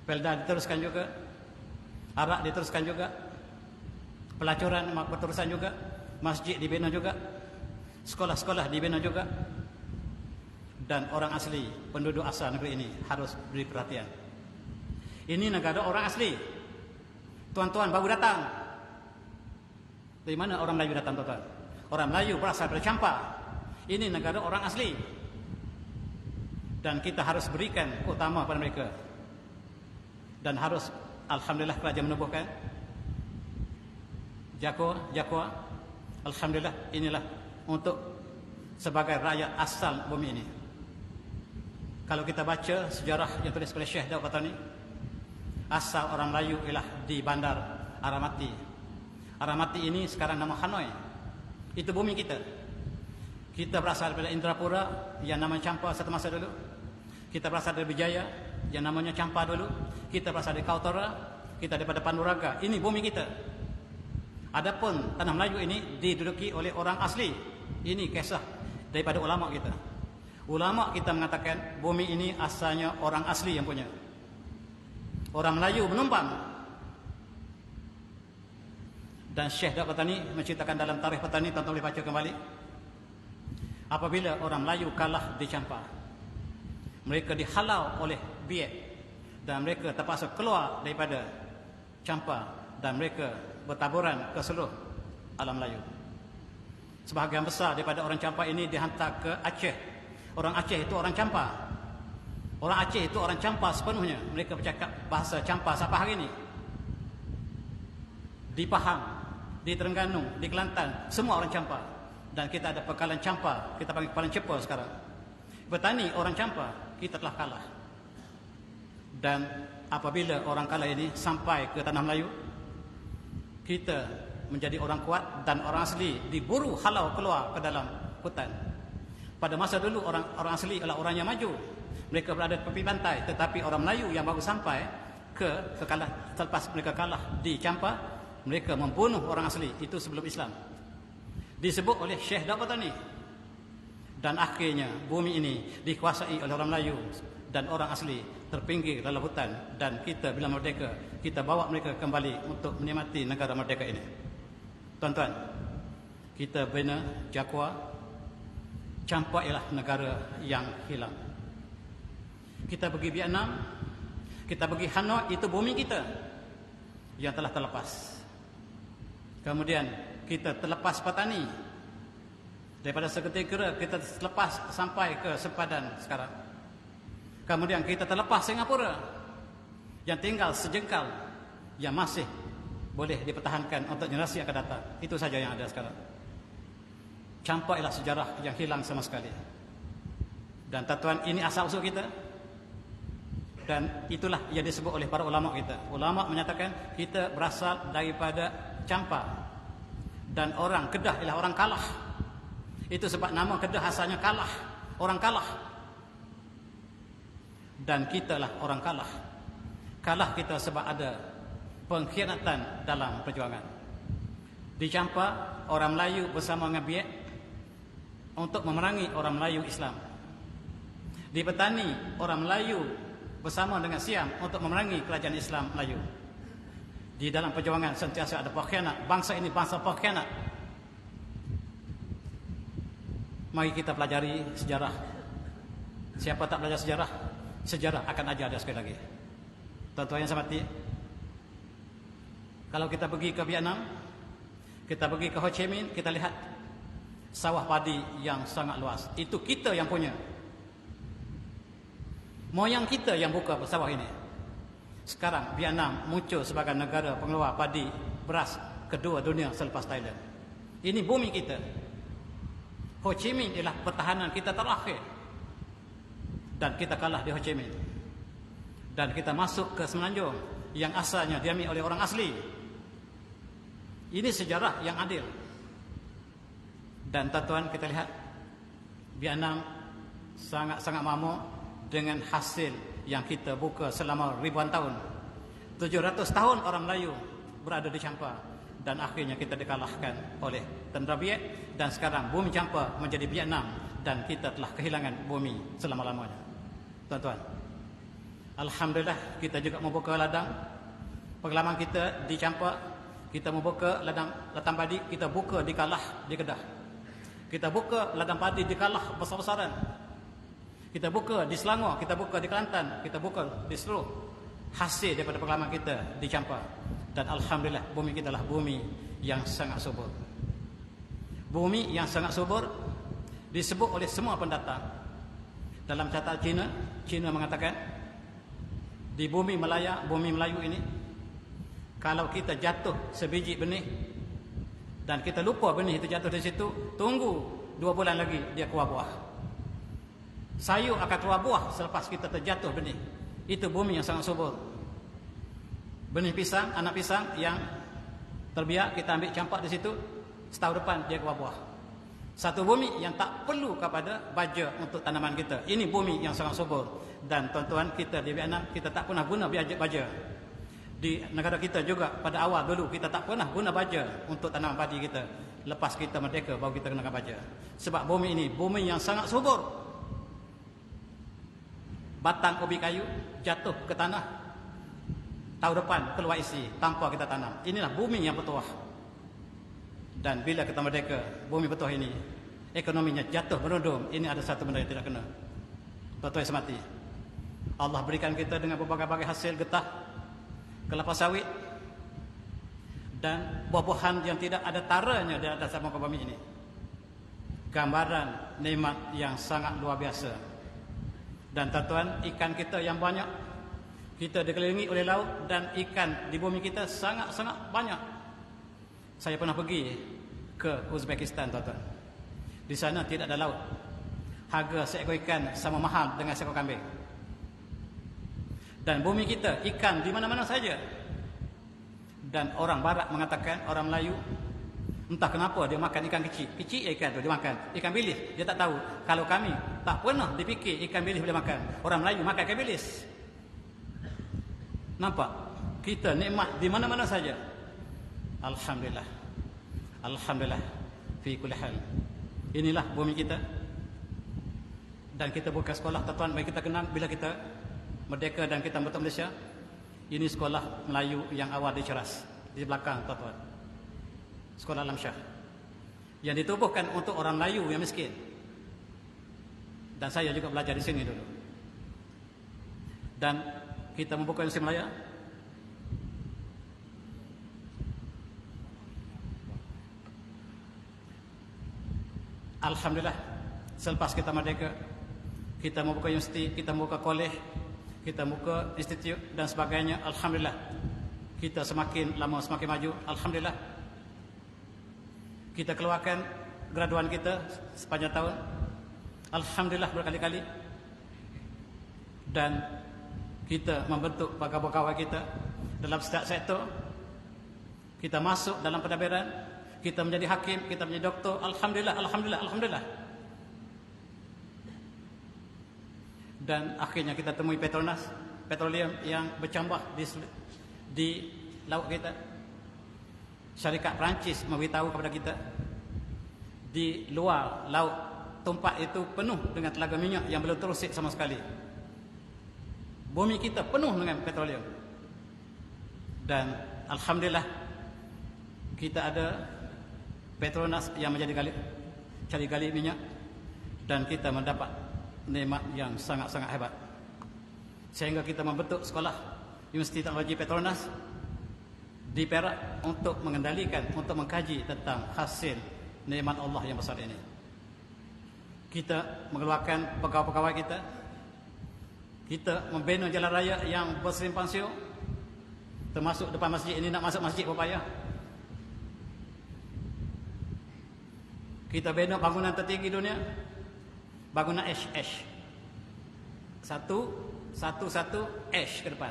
Pelda diteruskan juga, arak diteruskan juga, pelacuran berterusan juga, masjid dibina juga, sekolah-sekolah dibina juga. Dan orang asli, penduduk asal negeri ini harus beri perhatian. Ini negara orang asli. Tuan-tuan baru datang. Dari mana orang Melayu datang, tuan-tuan? Orang Melayu berasal dari Champa. Ini negara orang asli. Dan kita harus berikan utama pada mereka. Dan harus, alhamdulillah, kerajaan menubuhkan Jakwa. Alhamdulillah, inilah untuk sebagai rakyat asal bumi ini. Kalau kita baca sejarah yang tulis oleh Syekh Daud Patani, asal orang Melayu ialah di bandar Aramati. Aramati ini sekarang nama Hanoi. Itu bumi kita. Kita berasal daripada Indrapura yang namanya Champa satu masa dulu. Kita berasal dari Bijaya yang namanya Champa dulu. Kita berasal dari Kautara. Kita daripada Panduraga. Ini bumi kita. Adapun tanah Melayu ini diduduki oleh orang asli. Ini kisah daripada ulama kita. Ulama kita mengatakan bumi ini asalnya orang asli yang punya. Orang Melayu menumpang. Dan Syekh Daud Patani menceritakan dalam Tarikh Patani, tuan-tuan boleh baca kembali. Apabila orang Melayu kalah di Champa, mereka dihalau oleh Biak dan mereka terpaksa keluar daripada Champa dan mereka bertaburan ke seluruh alam Melayu. Sebahagian besar daripada orang Champa ini dihantar ke Aceh. Orang Aceh itu orang Champa. Orang Aceh itu orang Champa sepenuhnya. Mereka bercakap bahasa Champa sampai hari ini. Di Pahang, di Terengganu, di Kelantan, semua orang Champa. Dan kita ada pekalan Champa, kita panggil kepala Cepa sekarang. Petani orang Champa, kita telah kalah. Dan apabila orang kalah ini sampai ke tanah Melayu, kita menjadi orang kuat dan orang asli diburu halau keluar ke dalam hutan. Pada masa dulu orang asli adalah orang yang maju. Mereka berada di tepi pantai, tetapi orang Melayu yang baru sampai selepas mereka kalah di Champa, mereka membunuh orang asli. Itu sebelum Islam. Disebut oleh Syekh Daud Batani. Dan akhirnya bumi ini dikuasai oleh orang Melayu dan orang asli, terpinggir dalam hutan. Dan kita bila merdeka, kita bawa mereka kembali untuk menikmati negara merdeka ini. Tuan-tuan, kita bina Jakwa, Champa ialah negara yang hilang. Kita pergi Vietnam, kita pergi Hanoi, itu bumi kita yang telah terlepas. Kemudian kita terlepas Patani. Daripada seketika kita terlepas sampai ke sempadan sekarang. Kemudian kita terlepas Singapura, yang tinggal sejengkal, yang masih boleh dipertahankan untuk generasi yang akan datang. Itu saja yang ada sekarang. Champa ialah sejarah yang hilang sama sekali. Dan tuan-tuan, ini asal-usul kita. Dan itulah yang disebut oleh para ulama kita. Ulama menyatakan kita berasal daripada Champa. Dan orang Kedah ialah orang kalah. Itu sebab nama Kedah asalnya kalah. Orang kalah. Dan kita lah orang kalah. Kalah kita sebab ada pengkhianatan dalam perjuangan. Di Champa, orang Melayu bersama dengan Biak untuk memerangi orang Melayu Islam. Di Petani, orang Melayu bersama dengan Siam untuk memerangi kerajaan Islam Melayu. Di dalam perjuangan sentiasa ada pengkhianat. Bangsa ini bangsa pengkhianat. Mari kita pelajari sejarah. Siapa tak belajar sejarah, sejarah akan ajar dia sekali lagi. Tuan-tuan yang saya hormati, kalau kita pergi ke Vietnam, kita pergi ke Ho Chi Minh, kita lihat sawah padi yang sangat luas. Itu kita yang punya. Moyang kita yang buka sawah ini. Sekarang Vietnam muncul sebagai negara pengeluar padi beras kedua dunia selepas Thailand. Ini bumi kita. Ho Chi Minh ialah pertahanan kita terakhir. Dan kita kalah di Ho Chi Minh. Dan kita masuk ke Semenanjung yang asalnya diambil oleh orang asli. Ini sejarah yang adil. Dan tuan-tuan, kita lihat Vietnam sangat-sangat mampu dengan hasil yang kita buka selama ribuan tahun. 700 tahun orang Melayu berada di Champa. Dan akhirnya kita dikalahkan oleh tentera Biak. Dan sekarang bumi Champa menjadi Vietnam. Dan kita telah kehilangan bumi selama-lamanya. Tuan-tuan, alhamdulillah kita juga membuka ladang pengalaman kita di Champa. Kita membuka ladang padi. Kita buka di Kalah di Kedah. Kita buka ladang padi di Kalah besar-besaran. Kita buka di Selangor, kita buka di Kelantan, kita buka di seluruh hasil daripada pengalaman kita di Champa. Dan alhamdulillah bumi kita adalah bumi yang sangat subur. Bumi yang sangat subur disebut oleh semua pendatang. Dalam catatan Cina, Cina mengatakan di bumi Malaya, bumi Melayu ini, kalau kita jatuh sebiji benih dan kita lupa benih itu jatuh di situ, tunggu 2 bulan lagi dia keluar buah. Sayur akan keluar buah selepas kita terjatuh benih. Itu bumi yang sangat subur. Benih pisang, anak pisang yang terbiak, kita ambil campak di situ, setahun depan dia keluar buah. Satu bumi yang tak perlu kepada baja untuk tanaman kita. Ini bumi yang sangat subur. Dan tuan-tuan, kita di Vietnam, kita tak pernah guna baja. Di negara kita juga pada awal dulu kita tak pernah guna baja untuk tanaman padi kita. Lepas kita merdeka baru kita gunakan baja. Sebab bumi ini bumi yang sangat subur. Batang ubi kayu jatuh ke tanah, tahun depan keluar isi tanpa kita tanam. Inilah bumi yang bertuah. Dan bila kita merdeka, bumi bertuah ini ekonominya jatuh menurun. Ini ada satu benda yang tidak kena. Tuan-tuan semati, Allah berikan kita dengan berbagai-bagai hasil getah, kelapa sawit dan buah-buahan yang tidak ada taranya di atas muka bumi ini. Gambaran nikmat yang sangat luar biasa. Dan tuan-tuan, ikan kita yang banyak. Kita dikelilingi oleh laut dan ikan di bumi kita sangat-sangat banyak. Saya pernah pergi ke Uzbekistan, tuan-tuan. Di sana tidak ada laut. Harga seekor ikan sama mahal dengan seekor kambing. Dan bumi kita, ikan di mana-mana saja. Dan orang barat mengatakan, orang Melayu, Entah kenapa dia makan ikan kecil. Kecil ikan tu dia makan. Ikan bilis dia tak tahu. Kalau kami tak pernah dipikir ikan bilis boleh makan. Orang Melayu makan ikan bilis. Nampak? Kita nikmat di mana-mana saja. Alhamdulillah. Alhamdulillah. Fi kulli hal. Inilah bumi kita. Dan kita buka sekolah, tuan-tuan, bagi kita kenal bila kita merdeka dan kita membentuk Malaysia. Ini sekolah Melayu yang awal di Ceras. Di belakang, tuan-tuan. Sekolah Alam Shah. Yang ditubuhkan untuk orang Melayu yang miskin. Dan saya juga belajar di sini dulu. Dan kita membuka Universiti Malaya. Alhamdulillah, selepas kita merdeka, kita membuka universiti, kita membuka kolej, kita membuka institut dan sebagainya. Alhamdulillah, kita semakin lama semakin maju. Alhamdulillah, kita keluarkan graduan kita sepanjang tahun. Alhamdulillah berkali-kali. Dan kita membentuk pegawai-pegawai kita dalam setiap sektor. Kita masuk dalam pentadbiran, kita menjadi hakim, kita menjadi doktor. Alhamdulillah, alhamdulillah, alhamdulillah. Dan akhirnya kita temui Petronas, petroleum yang bercambah di laut kita. Syarikat Perancis memberitahu kepada kita, di luar laut tempat itu penuh dengan telaga minyak yang belum terusik sama sekali. Bumi kita penuh dengan petroleum. Dan alhamdulillah kita ada Petronas yang menjadi cari gali minyak, dan kita mendapat nikmat yang sangat-sangat hebat. Sehingga kita membentuk sekolah Universiti Teknologi Petronas di Perak untuk mengendalikan, untuk mengkaji tentang hasil nikmat Allah yang besar ini. Kita mengeluarkan pegawai-pegawai kita. Kita membina jalan raya yang bersimpang siur, termasuk depan masjid ini. Nak masuk masjid berpayah. Kita bina bangunan tertinggi dunia, bangunan H. Satu H ke depan.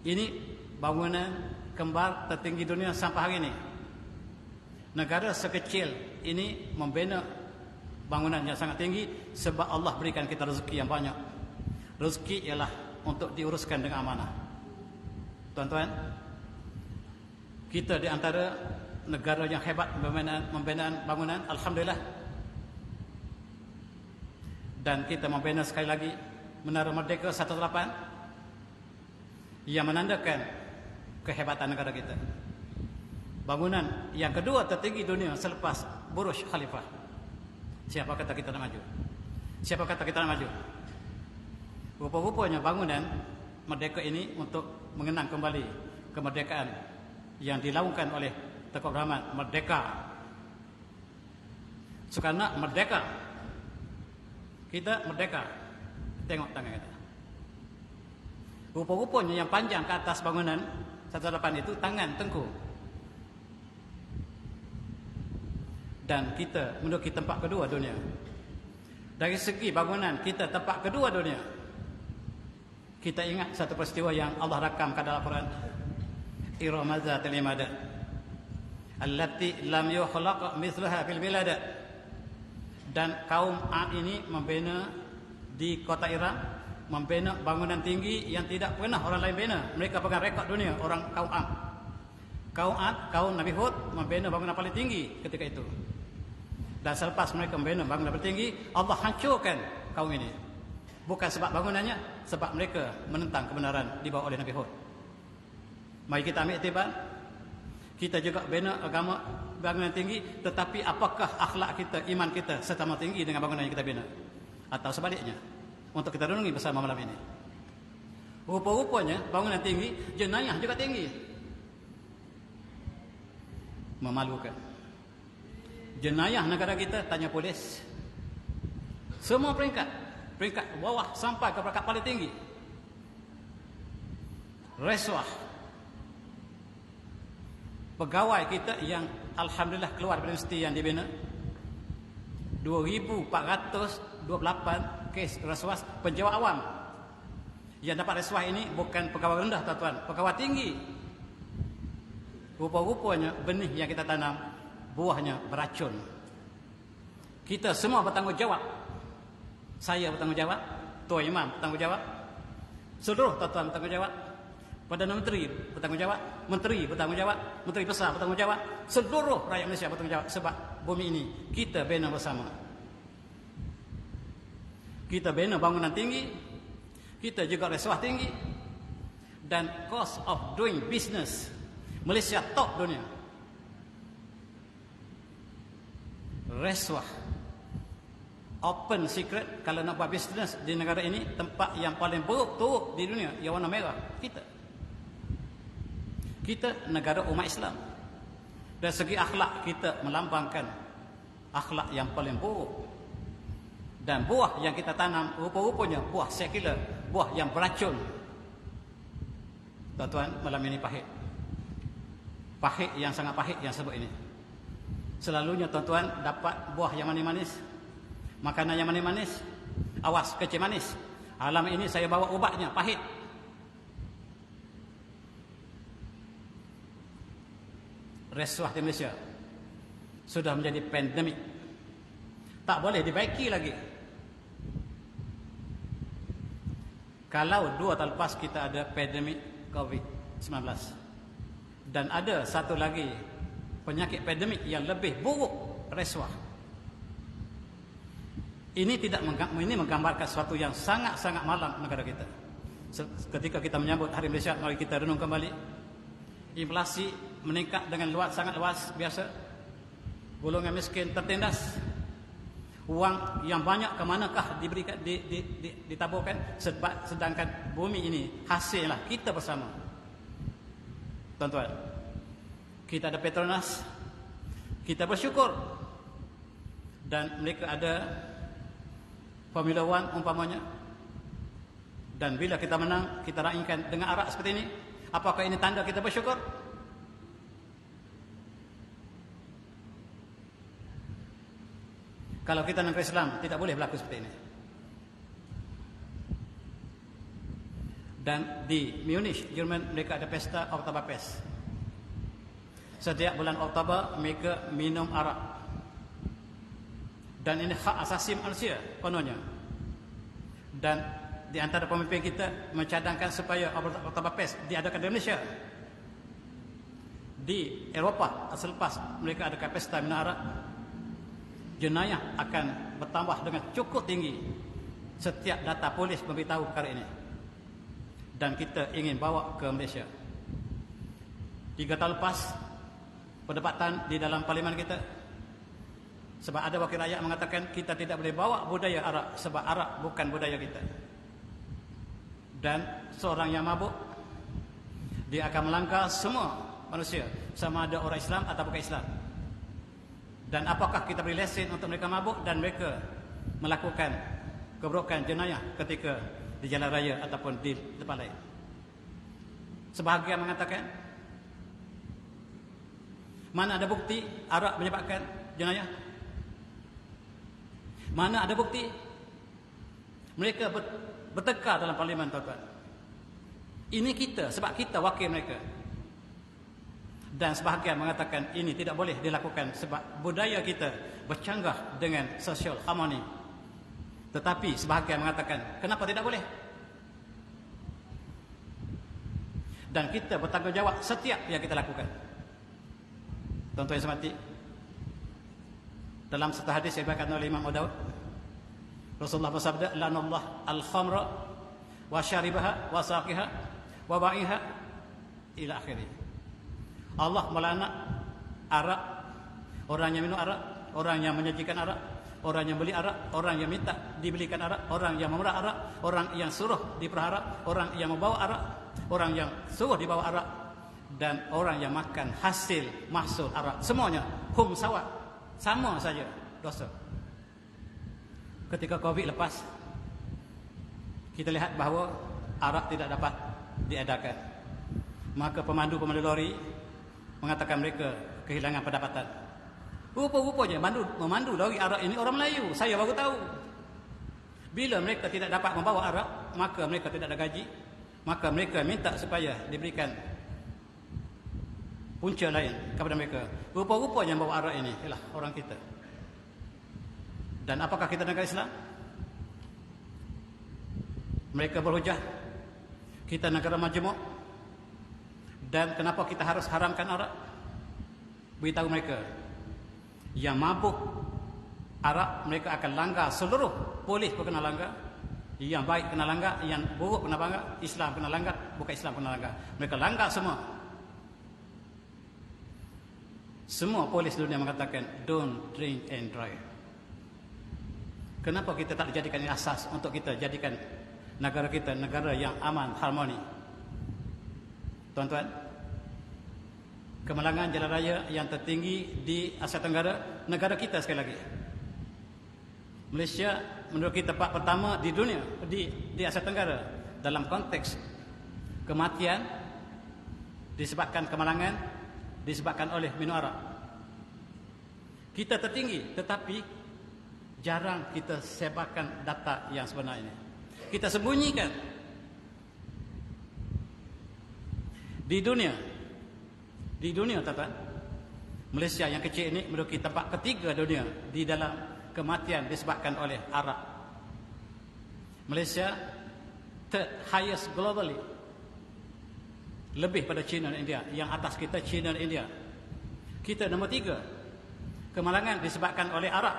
Ini bangunan kembar tertinggi dunia sampai hari ini. Negara sekecil ini membina bangunan yang sangat tinggi sebab Allah berikan kita rezeki yang banyak. Rezeki ialah untuk diuruskan dengan amanah. Tuan-tuan, kita di antara negara yang hebat membina bangunan, alhamdulillah. Dan kita membina sekali lagi Menara Merdeka 18 yang menandakan kehebatan negara kita. Bangunan yang kedua tertinggi dunia selepas Burj Khalifah. Siapa kata kita nak maju? Siapa kata kita nak maju? Rupa-rupanya bangunan Merdeka ini untuk mengenang kembali kemerdekaan yang dilaungkan oleh Tengku Abdul Rahman. Merdeka. Soekarno merdeka. Kita merdeka. Tengok tangan kita. Rupa-rupanya yang panjang ke atas bangunan 18 itu tangan Tengku. Dan kita menduduki tempat kedua dunia. Dari segi bangunan kita tempat kedua dunia. Kita ingat satu peristiwa yang Allah rakamkan dalam Al-Quran. Irama zatil imad allati lam yukhlaq mithlaha fil bilad. Dan kaum Ad ini membina di kota Irak, membina bangunan tinggi yang tidak pernah orang lain bina. Mereka pegang rekod dunia, orang kaum Ad. Kaum Ad, kaum Nabi Hud membina bangunan paling tinggi ketika itu. Dan selepas mereka membina bangunan paling tinggi, Allah hancurkan kaum ini. Bukan sebab bangunannya, sebab mereka menentang kebenaran dibawa oleh Nabi Hud. Mari kita ambil iktibar. Kita juga bina agama bangunan tinggi, tetapi apakah akhlak kita, iman kita sama tinggi dengan bangunan yang kita bina? Atau sebaliknya? Untuk kita renungi bersama malam ini. Rupa-rupanya bangunan tinggi, jenayah juga tinggi. Memalukan. Jenayah negara kita, tanya polis. Semua peringkat bawah sampai ke peringkat paling tinggi. Rasuah. Pegawai kita yang alhamdulillah keluar dari universiti yang dibina, 2,428 kes rasuah penjawat awam. Yang dapat rasuah ini bukan pegawai rendah, tuan-tuan, pegawai tinggi. rupa-rupanya benih yang kita tanam buahnya beracun. Kita semua bertanggungjawab. Saya bertanggungjawab, Tuan Imam bertanggungjawab, seluruh tuan-tuan bertanggungjawab, Perdana Menteri bertanggungjawab, Menteri bertanggungjawab, Menteri Besar bertanggungjawab, seluruh rakyat Malaysia bertanggungjawab, sebab bumi ini kita bina bersama. Kita bina bangunan tinggi, kita juga rasuah tinggi, dan cost of doing business Malaysia top dunia. Rasuah, open secret, kalau nak buat bisnes di negara ini, tempat yang paling buruk teruk di dunia yang warna merah kita negara umat Islam. Dari segi akhlak kita melambangkan akhlak yang paling buruk. Dan buah yang kita tanam rupa-rupanya buah sekular, buah yang beracun. Tuan-tuan, malam ini pahit. Pahit yang sangat pahit yang sebut ini. Selalunya tuan-tuan dapat buah yang manis-manis, makanan yang manis-manis, awas kecil manis. Alam ini saya bawa ubatnya, pahit. Rasuah di Malaysia sudah menjadi pandemik, tak boleh dibaiki lagi. Kalau 2 tahun lepas kita ada pandemik COVID-19, dan ada satu lagi penyakit pandemik yang lebih buruk, rasuah. Ini menggambarkan sesuatu yang sangat-sangat malang negara kita. Ketika kita menyambut Hari Malaysia, mari kita renung kembali. Inflasi meningkat dengan sangat luas biasa. Golongan miskin tertindas. Uang yang banyak ke manakah diberikan, ditaburkan, sedangkan bumi ini hasilnya kita bersama. Tuan-tuan, kita ada Petronas, kita bersyukur. Dan mereka ada Formula One umpamanya. Dan bila kita menang, kita raihkan dengan arak seperti ini. Apakah ini tanda kita bersyukur? Kalau kita negara Islam, tidak boleh berlaku seperti ini. Dan di Munich, Jerman, mereka ada pesta Oktoberfest. Setiap bulan Oktober, mereka minum arak. Dan ini hak asasi manusia kononnya. Dan di antara pemimpin kita mencadangkan supaya Oktoberfest diadakan di Malaysia. Di Eropah selepas mereka adakan pesta minum arak, jenayah akan bertambah dengan cukup tinggi. Setiap data polis memberitahu perkara ini. Dan kita ingin bawa ke Malaysia. 3 tahun lepas, perdebatan di dalam parlimen kita, sebab ada wakil rakyat mengatakan kita tidak boleh bawa budaya arak, sebab arak bukan budaya kita. Dan seorang yang mabuk, dia akan melanggar semua manusia, sama ada orang Islam atau bukan Islam. Dan apakah kita beri lesen untuk mereka mabuk dan mereka melakukan keburukan jenayah ketika di jalan raya ataupun di tempat lain? Sebahagian mengatakan, mana ada bukti arak menyebabkan jenayah? Mana ada bukti? Mereka bertengkar dalam parlimen, tuan-tuan. Ini kita, sebab kita wakil mereka. Dan sebahagian mengatakan ini tidak boleh dilakukan sebab budaya kita bercanggah dengan social harmony. Tetapi sebahagian mengatakan kenapa tidak boleh? Dan kita bertanggungjawab setiap yang kita lakukan. Tuan-tuan yang semati, dalam satu hadis yang diriwayatkan oleh Imam Abu Daud, Rasulullah bersabda, "Lanallah al-khamra wa syaribaha wa saqiha wa ba'iha ila akhirih." Allah melaknat arak, orang yang minum arak, orang yang menyajikan arak, orang yang beli arak, orang yang minta dibelikan arak, orang yang memerah arak, orang yang suruh diperah, orang yang membawa arak, orang yang suruh dibawa arak, dan orang yang makan hasil mahsul arak. Semuanya hum sawa, sama saja dosa. Ketika Covid lepas, kita lihat bahawa arak tidak dapat diadakan. Maka pemandu lori mengatakan mereka kehilangan pendapatan. Rupa-rupanya memandu lori arak ini orang Melayu. Saya baru tahu. Bila mereka tidak dapat membawa arak, maka mereka tidak ada gaji. Maka mereka minta supaya diberikan punca lain kepada mereka. Rupa-rupanya yang bawa arak ini ialah orang kita. Dan apakah kita negara Islam? Mereka berhujah kita negara majmuk. Dan kenapa kita harus haramkan arak? Beritahu mereka, yang mabuk arak mereka akan langgar seluruh. Polis pun kena langgar, yang baik kena langgar, yang buruk kena langgar, Islam kena langgar, bukan Islam kena langgar. Mereka langgar semua. Semua polis dunia mengatakan don't drink and drive. Kenapa kita tak dijadikan ini asas untuk kita jadikan negara kita negara yang aman, harmoni? Tuan-tuan, kemalangan jalan raya yang tertinggi di Asia Tenggara, negara kita sekali lagi. Malaysia menurut kita tempat pertama di dunia, di Asia Tenggara dalam konteks kematian disebabkan kemalangan, disebabkan oleh minum arak. Kita tertinggi, tetapi jarang kita sebarkan data yang sebenar ini. Kita sembunyikan. Di dunia tuan-tuan, Malaysia yang kecil ini menduduki tempat ketiga dunia di dalam kematian disebabkan oleh arak. Malaysia third highest globally, lebih pada China dan India. Yang atas kita China dan India. Kita nombor 3. Kemalangan disebabkan oleh arak,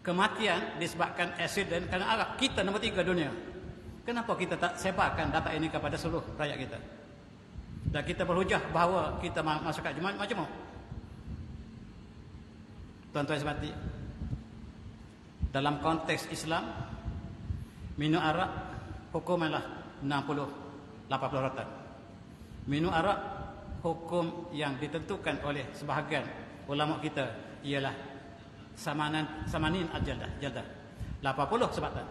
kematian disebabkan accident kerana arak. Kita nombor 3 dunia. Kenapa kita tak sebarkan data ini kepada seluruh rakyat kita? Dan kita berhujah bahawa kita masyarakat majmuk. Tuan-tuan sekalian, dalam konteks Islam, minum arak hukumanlah 60-80 rata. Minum arak hukum yang ditentukan oleh sebahagian ulama kita ialah samanin al-jaldah, 80 sebatan.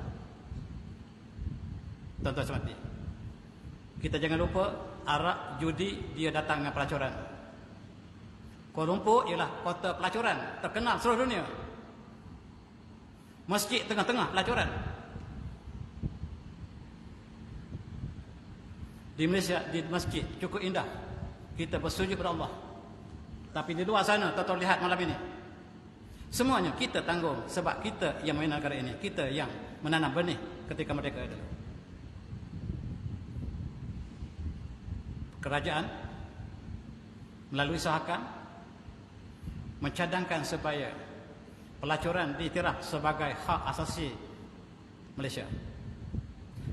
Tuan-tuan sekalian, kita jangan lupa arak judi dia datang dengan pelacuran. Kuala Lumpur ialah kota pelacuran terkenal seluruh dunia. Masjid tengah-tengah pelacuran. Di Malaysia, di masjid cukup indah, kita bersujud kepada Allah. Tapi di luar sana, tuan-tuan lihat malam ini, semuanya kita tanggung sebab kita yang main negara ini, kita yang menanam benih ketika mereka ada. Kerajaan melalui sahakam mencadangkan supaya pelacuran diiktiraf sebagai hak asasi Malaysia,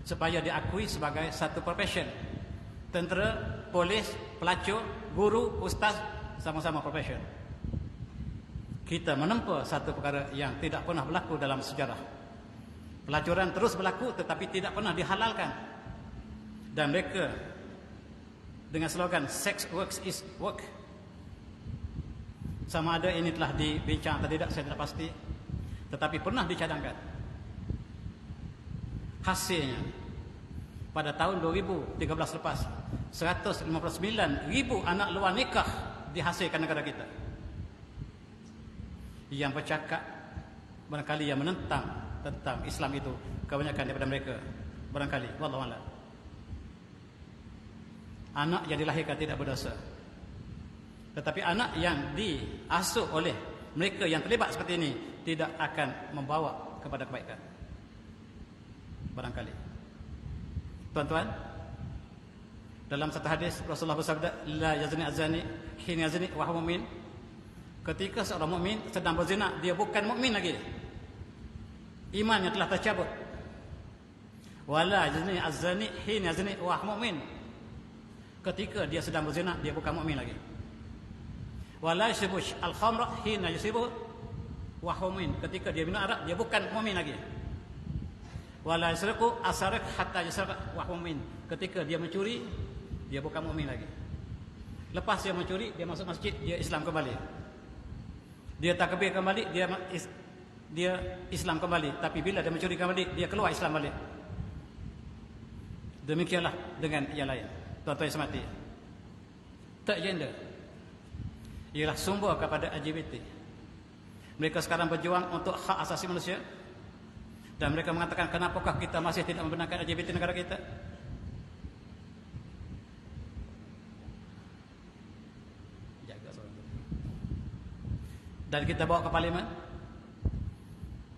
supaya diakui sebagai satu profession. Tentera, polis, pelacur, guru, ustaz sama-sama profession. Kita menempa satu perkara yang tidak pernah berlaku dalam sejarah. Pelacuran terus berlaku tetapi tidak pernah dihalalkan. Dan mereka dengan slogan sex works is work. Sama ada ini telah dibincang atau tidak saya tidak pasti, tetapi pernah dicadangkan. Hasilnya pada tahun 2013 lepas 159,000 anak luar nikah dihasilkan negara kita. Yang bercakap barangkali yang menentang tentang Islam itu kebanyakan daripada mereka barangkali wallahu a'lam. Anak yang dilahirkan tidak berdosa, tetapi anak yang diasuh oleh mereka yang terlibat seperti ini tidak akan membawa kepada kebaikan barangkali. Tuan-tuan, dalam satu hadis Rasulullah bersabda, la yazni az-zani hina yazni wa huwa mu'min. Ketika seorang mukmin sedang berzina, dia bukan mukmin lagi, imannya telah tercabut. Wala yazni az-zani hina yazni wa huwa mu'min. Ketika dia sedang berzina, dia bukan mukmin lagi. Wala yashrabu al-khamra hina yashrabu wa huwa mu'min. Ketika dia minum arak, dia bukan mukmin lagi. Wala yasriqu asariq hatta yasriqa wa huwa mu'min. Ketika dia mencuri, dia bukan mukmin lagi. Lepas dia mencuri, dia masuk masjid, dia Islam kembali. Dia takbir kembali, dia Islam kembali. Tapi bila dia mencuri kembali, dia keluar Islam balik. Demikianlah dengan yang lain. Tuan-tuan yang semati, third gender ialah sumber kepada LGBT. Mereka sekarang berjuang untuk hak asasi manusia. Dan mereka mengatakan, kenapakah kita masih tidak membenarkan LGBT negara kita? dan kita bawa ke parlimen.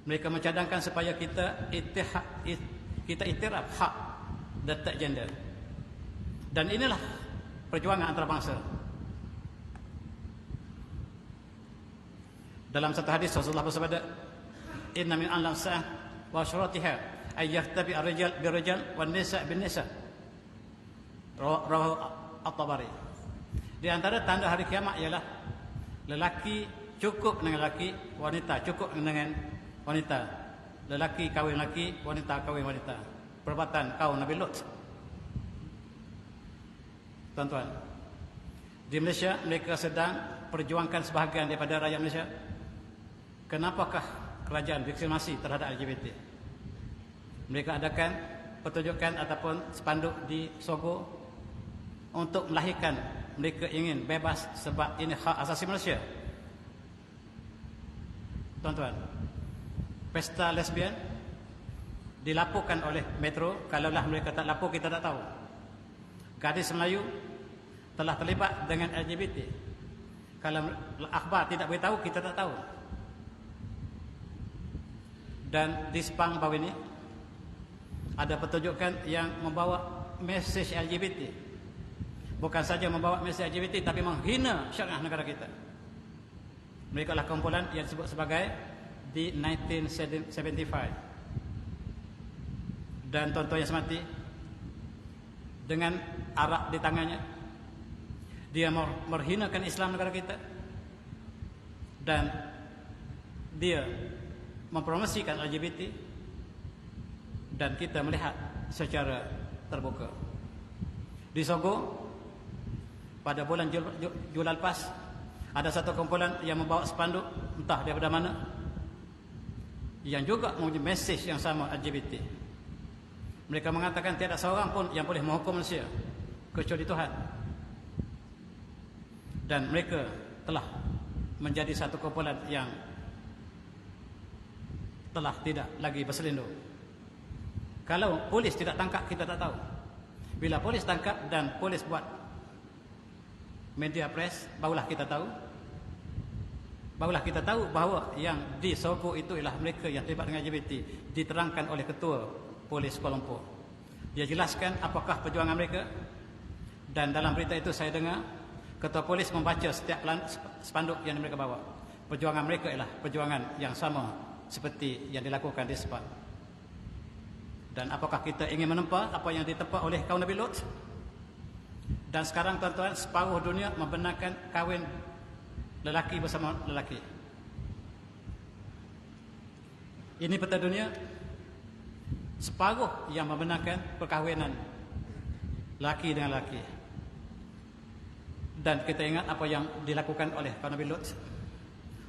Mereka mencadangkan supaya kita iktiraf hak detak gender. Dan inilah perjuangan antarabangsa. Dalam satu hadis Rasulullah bersabda, "Inna min alam sa'ah wa syuratiha ay yahtabi ar-rijal bir-rijal wan nisa' bin-nisa." Rawahu At-Tabari. Di antara tanda hari kiamat ialah lelaki cukup dengan lelaki, wanita cukup dengan wanita. Lelaki kahwin lelaki, wanita kahwin wanita. Perbuatan kaum Nabi Lut. Tuan-tuan, di Malaysia mereka sedang perjuangkan sebahagian daripada rakyat Malaysia. Kenapakah kerajaan diskriminasi terhadap LGBT? Mereka adakan pertunjukan ataupun spanduk di Sogo untuk melahirkan mereka ingin bebas sebab ini hak asasi manusia. Tuan-tuan, pesta lesbian dilaporkan oleh Metro. Kalaulah mereka tak lapor, kita tak tahu. Gadis Melayu telah terlibat dengan LGBT. Kalau akhbar tidak beritahu, kita tak tahu. Dan di Sepang baru ini ada pertunjukan yang membawa mesej LGBT. Bukan saja membawa mesej LGBT, tapi menghina syariah negara kita. Mereka adalah kumpulan yang disebut sebagai di 1975. Dan tuan-tuan yang semati, dengan arak di tangannya, dia menghinakan Islam negara kita. Dan dia mempromosikan LGBT. Dan kita melihat secara terbuka. Di Sogo, pada bulan Julai lepas, ada satu kumpulan yang membawa spanduk entah daripada mana, yang juga mempunyai mesej yang sama LGBT. Mereka mengatakan tiada seorang pun yang boleh menghukum manusia kecuali Tuhan. Dan mereka telah menjadi satu kumpulan yang telah tidak lagi berselindung. Kalau polis tidak tangkap, kita tak tahu. Bila polis tangkap dan polis buat media press, barulah kita tahu. Barulah kita tahu bahawa yang di Sogo itu ialah mereka yang terlibat dengan LGBT. Diterangkan oleh ketua polis Kuala Lumpur. Dia jelaskan apakah perjuangan mereka. Dan dalam berita itu saya dengar ketua polis membaca setiap spanduk yang mereka bawa. Perjuangan mereka ialah perjuangan yang sama seperti yang dilakukan di Sepang. Dan apakah kita ingin menempa apa yang ditempa oleh kaum Nabi Lut? Dan sekarang tuan-tuan, separuh dunia membenarkan kahwin lelaki bersama lelaki. Ini peta dunia, separuh yang membenarkan perkahwinan lelaki dengan lelaki. Dan kita ingat apa yang dilakukan oleh kaum Nabi Lut.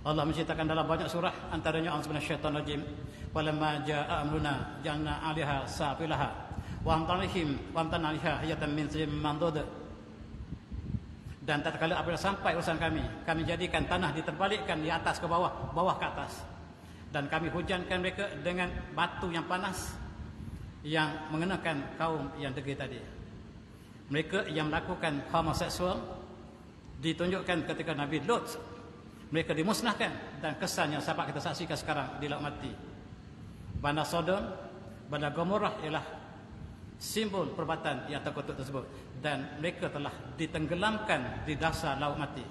Allah menceritakan dalam banyak surah, antaranya Allah Subhanahu rajim, walamma jaa amruna ja'alna 'alaiha safilaha wa amtarna 'alaiha hayatan min sijim mandud. Dan tatkala apabila sampai urusan kami jadikan tanah diterbalikkan di atas ke bawah, bawah ke atas. Dan kami hujankan mereka dengan batu yang panas yang mengenakan kaum yang degil tadi. Mereka yang melakukan homoseksual ditunjukkan ketika Nabi Lut. Mereka dimusnahkan, dan kesan yang sahabat kita saksikan sekarang di Laut Mati. Bandar Sodom, Bandar Gomorrah ialah simbol perbuatan yang terkutuk tersebut. Dan mereka telah ditenggelamkan di dasar Laut Mati.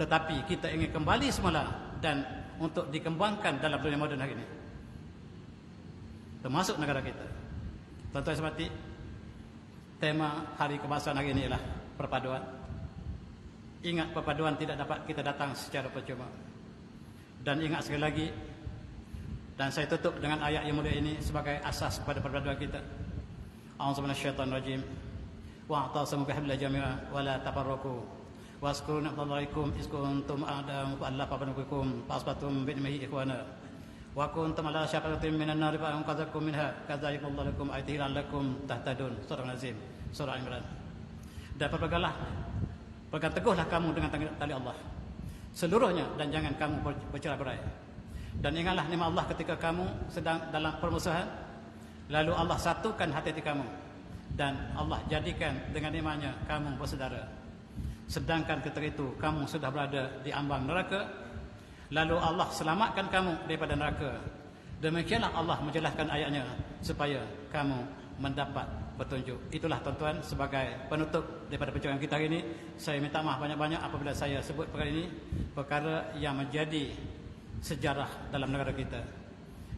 Tetapi kita ingin kembali semula dan untuk dikembangkan dalam dunia moden hari ini, termasuk negara kita. Tuan-tuan yang semati, tema Hari Kebangsaan hari ini ialah perpaduan. Ingat, perpaduan tidak dapat kita datang secara percuma. Dan ingat sekali lagi, dan saya tutup dengan ayat yang mulia ini sebagai asas kepada perpaduan kita. A'udzu minasyaitonir rajim. Wa'tasimu bihablillahi jami'an wa la tafarraqu. Wazkuru ni'matallahikum iz kuntum a'da'an fa'alafa baina qulubikum fa'asbatum bi'nihi ikhwana. Wa kuntum ala syafa'atin minan nar fa'anqadhakum minha kadzalikumullahu lakum ayatihi la'allakum tahtadun. Surah Al-Azim, Surah Al-Imran. Dan pegang teguhlah kamu dengan tali Allah seluruhnya, dan jangan kamu bercerai-berai. Dan ingatlah nikmat Allah ketika kamu sedang dalam permusuhan, lalu Allah satukan hati-hati kamu, dan Allah jadikan dengan nikmatnya kamu bersaudara. Sedangkan ketika itu kamu sudah berada di ambang neraka, lalu Allah selamatkan kamu daripada neraka. Demikianlah Allah menjelaskan ayatnya supaya kamu mendapat petunjuk. Itulah tuan-tuan, sebagai penutup daripada perjuangan kita hari ini, saya minta maaf banyak-banyak apabila saya sebut perkara ini, perkara yang menjadi sejarah dalam negara kita.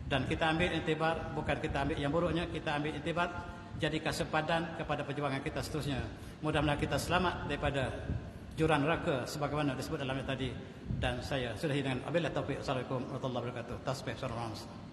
Dan kita ambil intibar, bukan kita ambil yang buruknya, kita ambil intibar, jadikan sepadan kepada perjuangan kita seterusnya. Mudah-mudahan kita selamat daripada jurang neraka sebagaimana disebut dalam ayat tadi. Dan saya sudahi dengan wabillahi taufiq. Assalamualaikum warahmatullahi wabarakatuh. Tasbih surah Al-Rahman.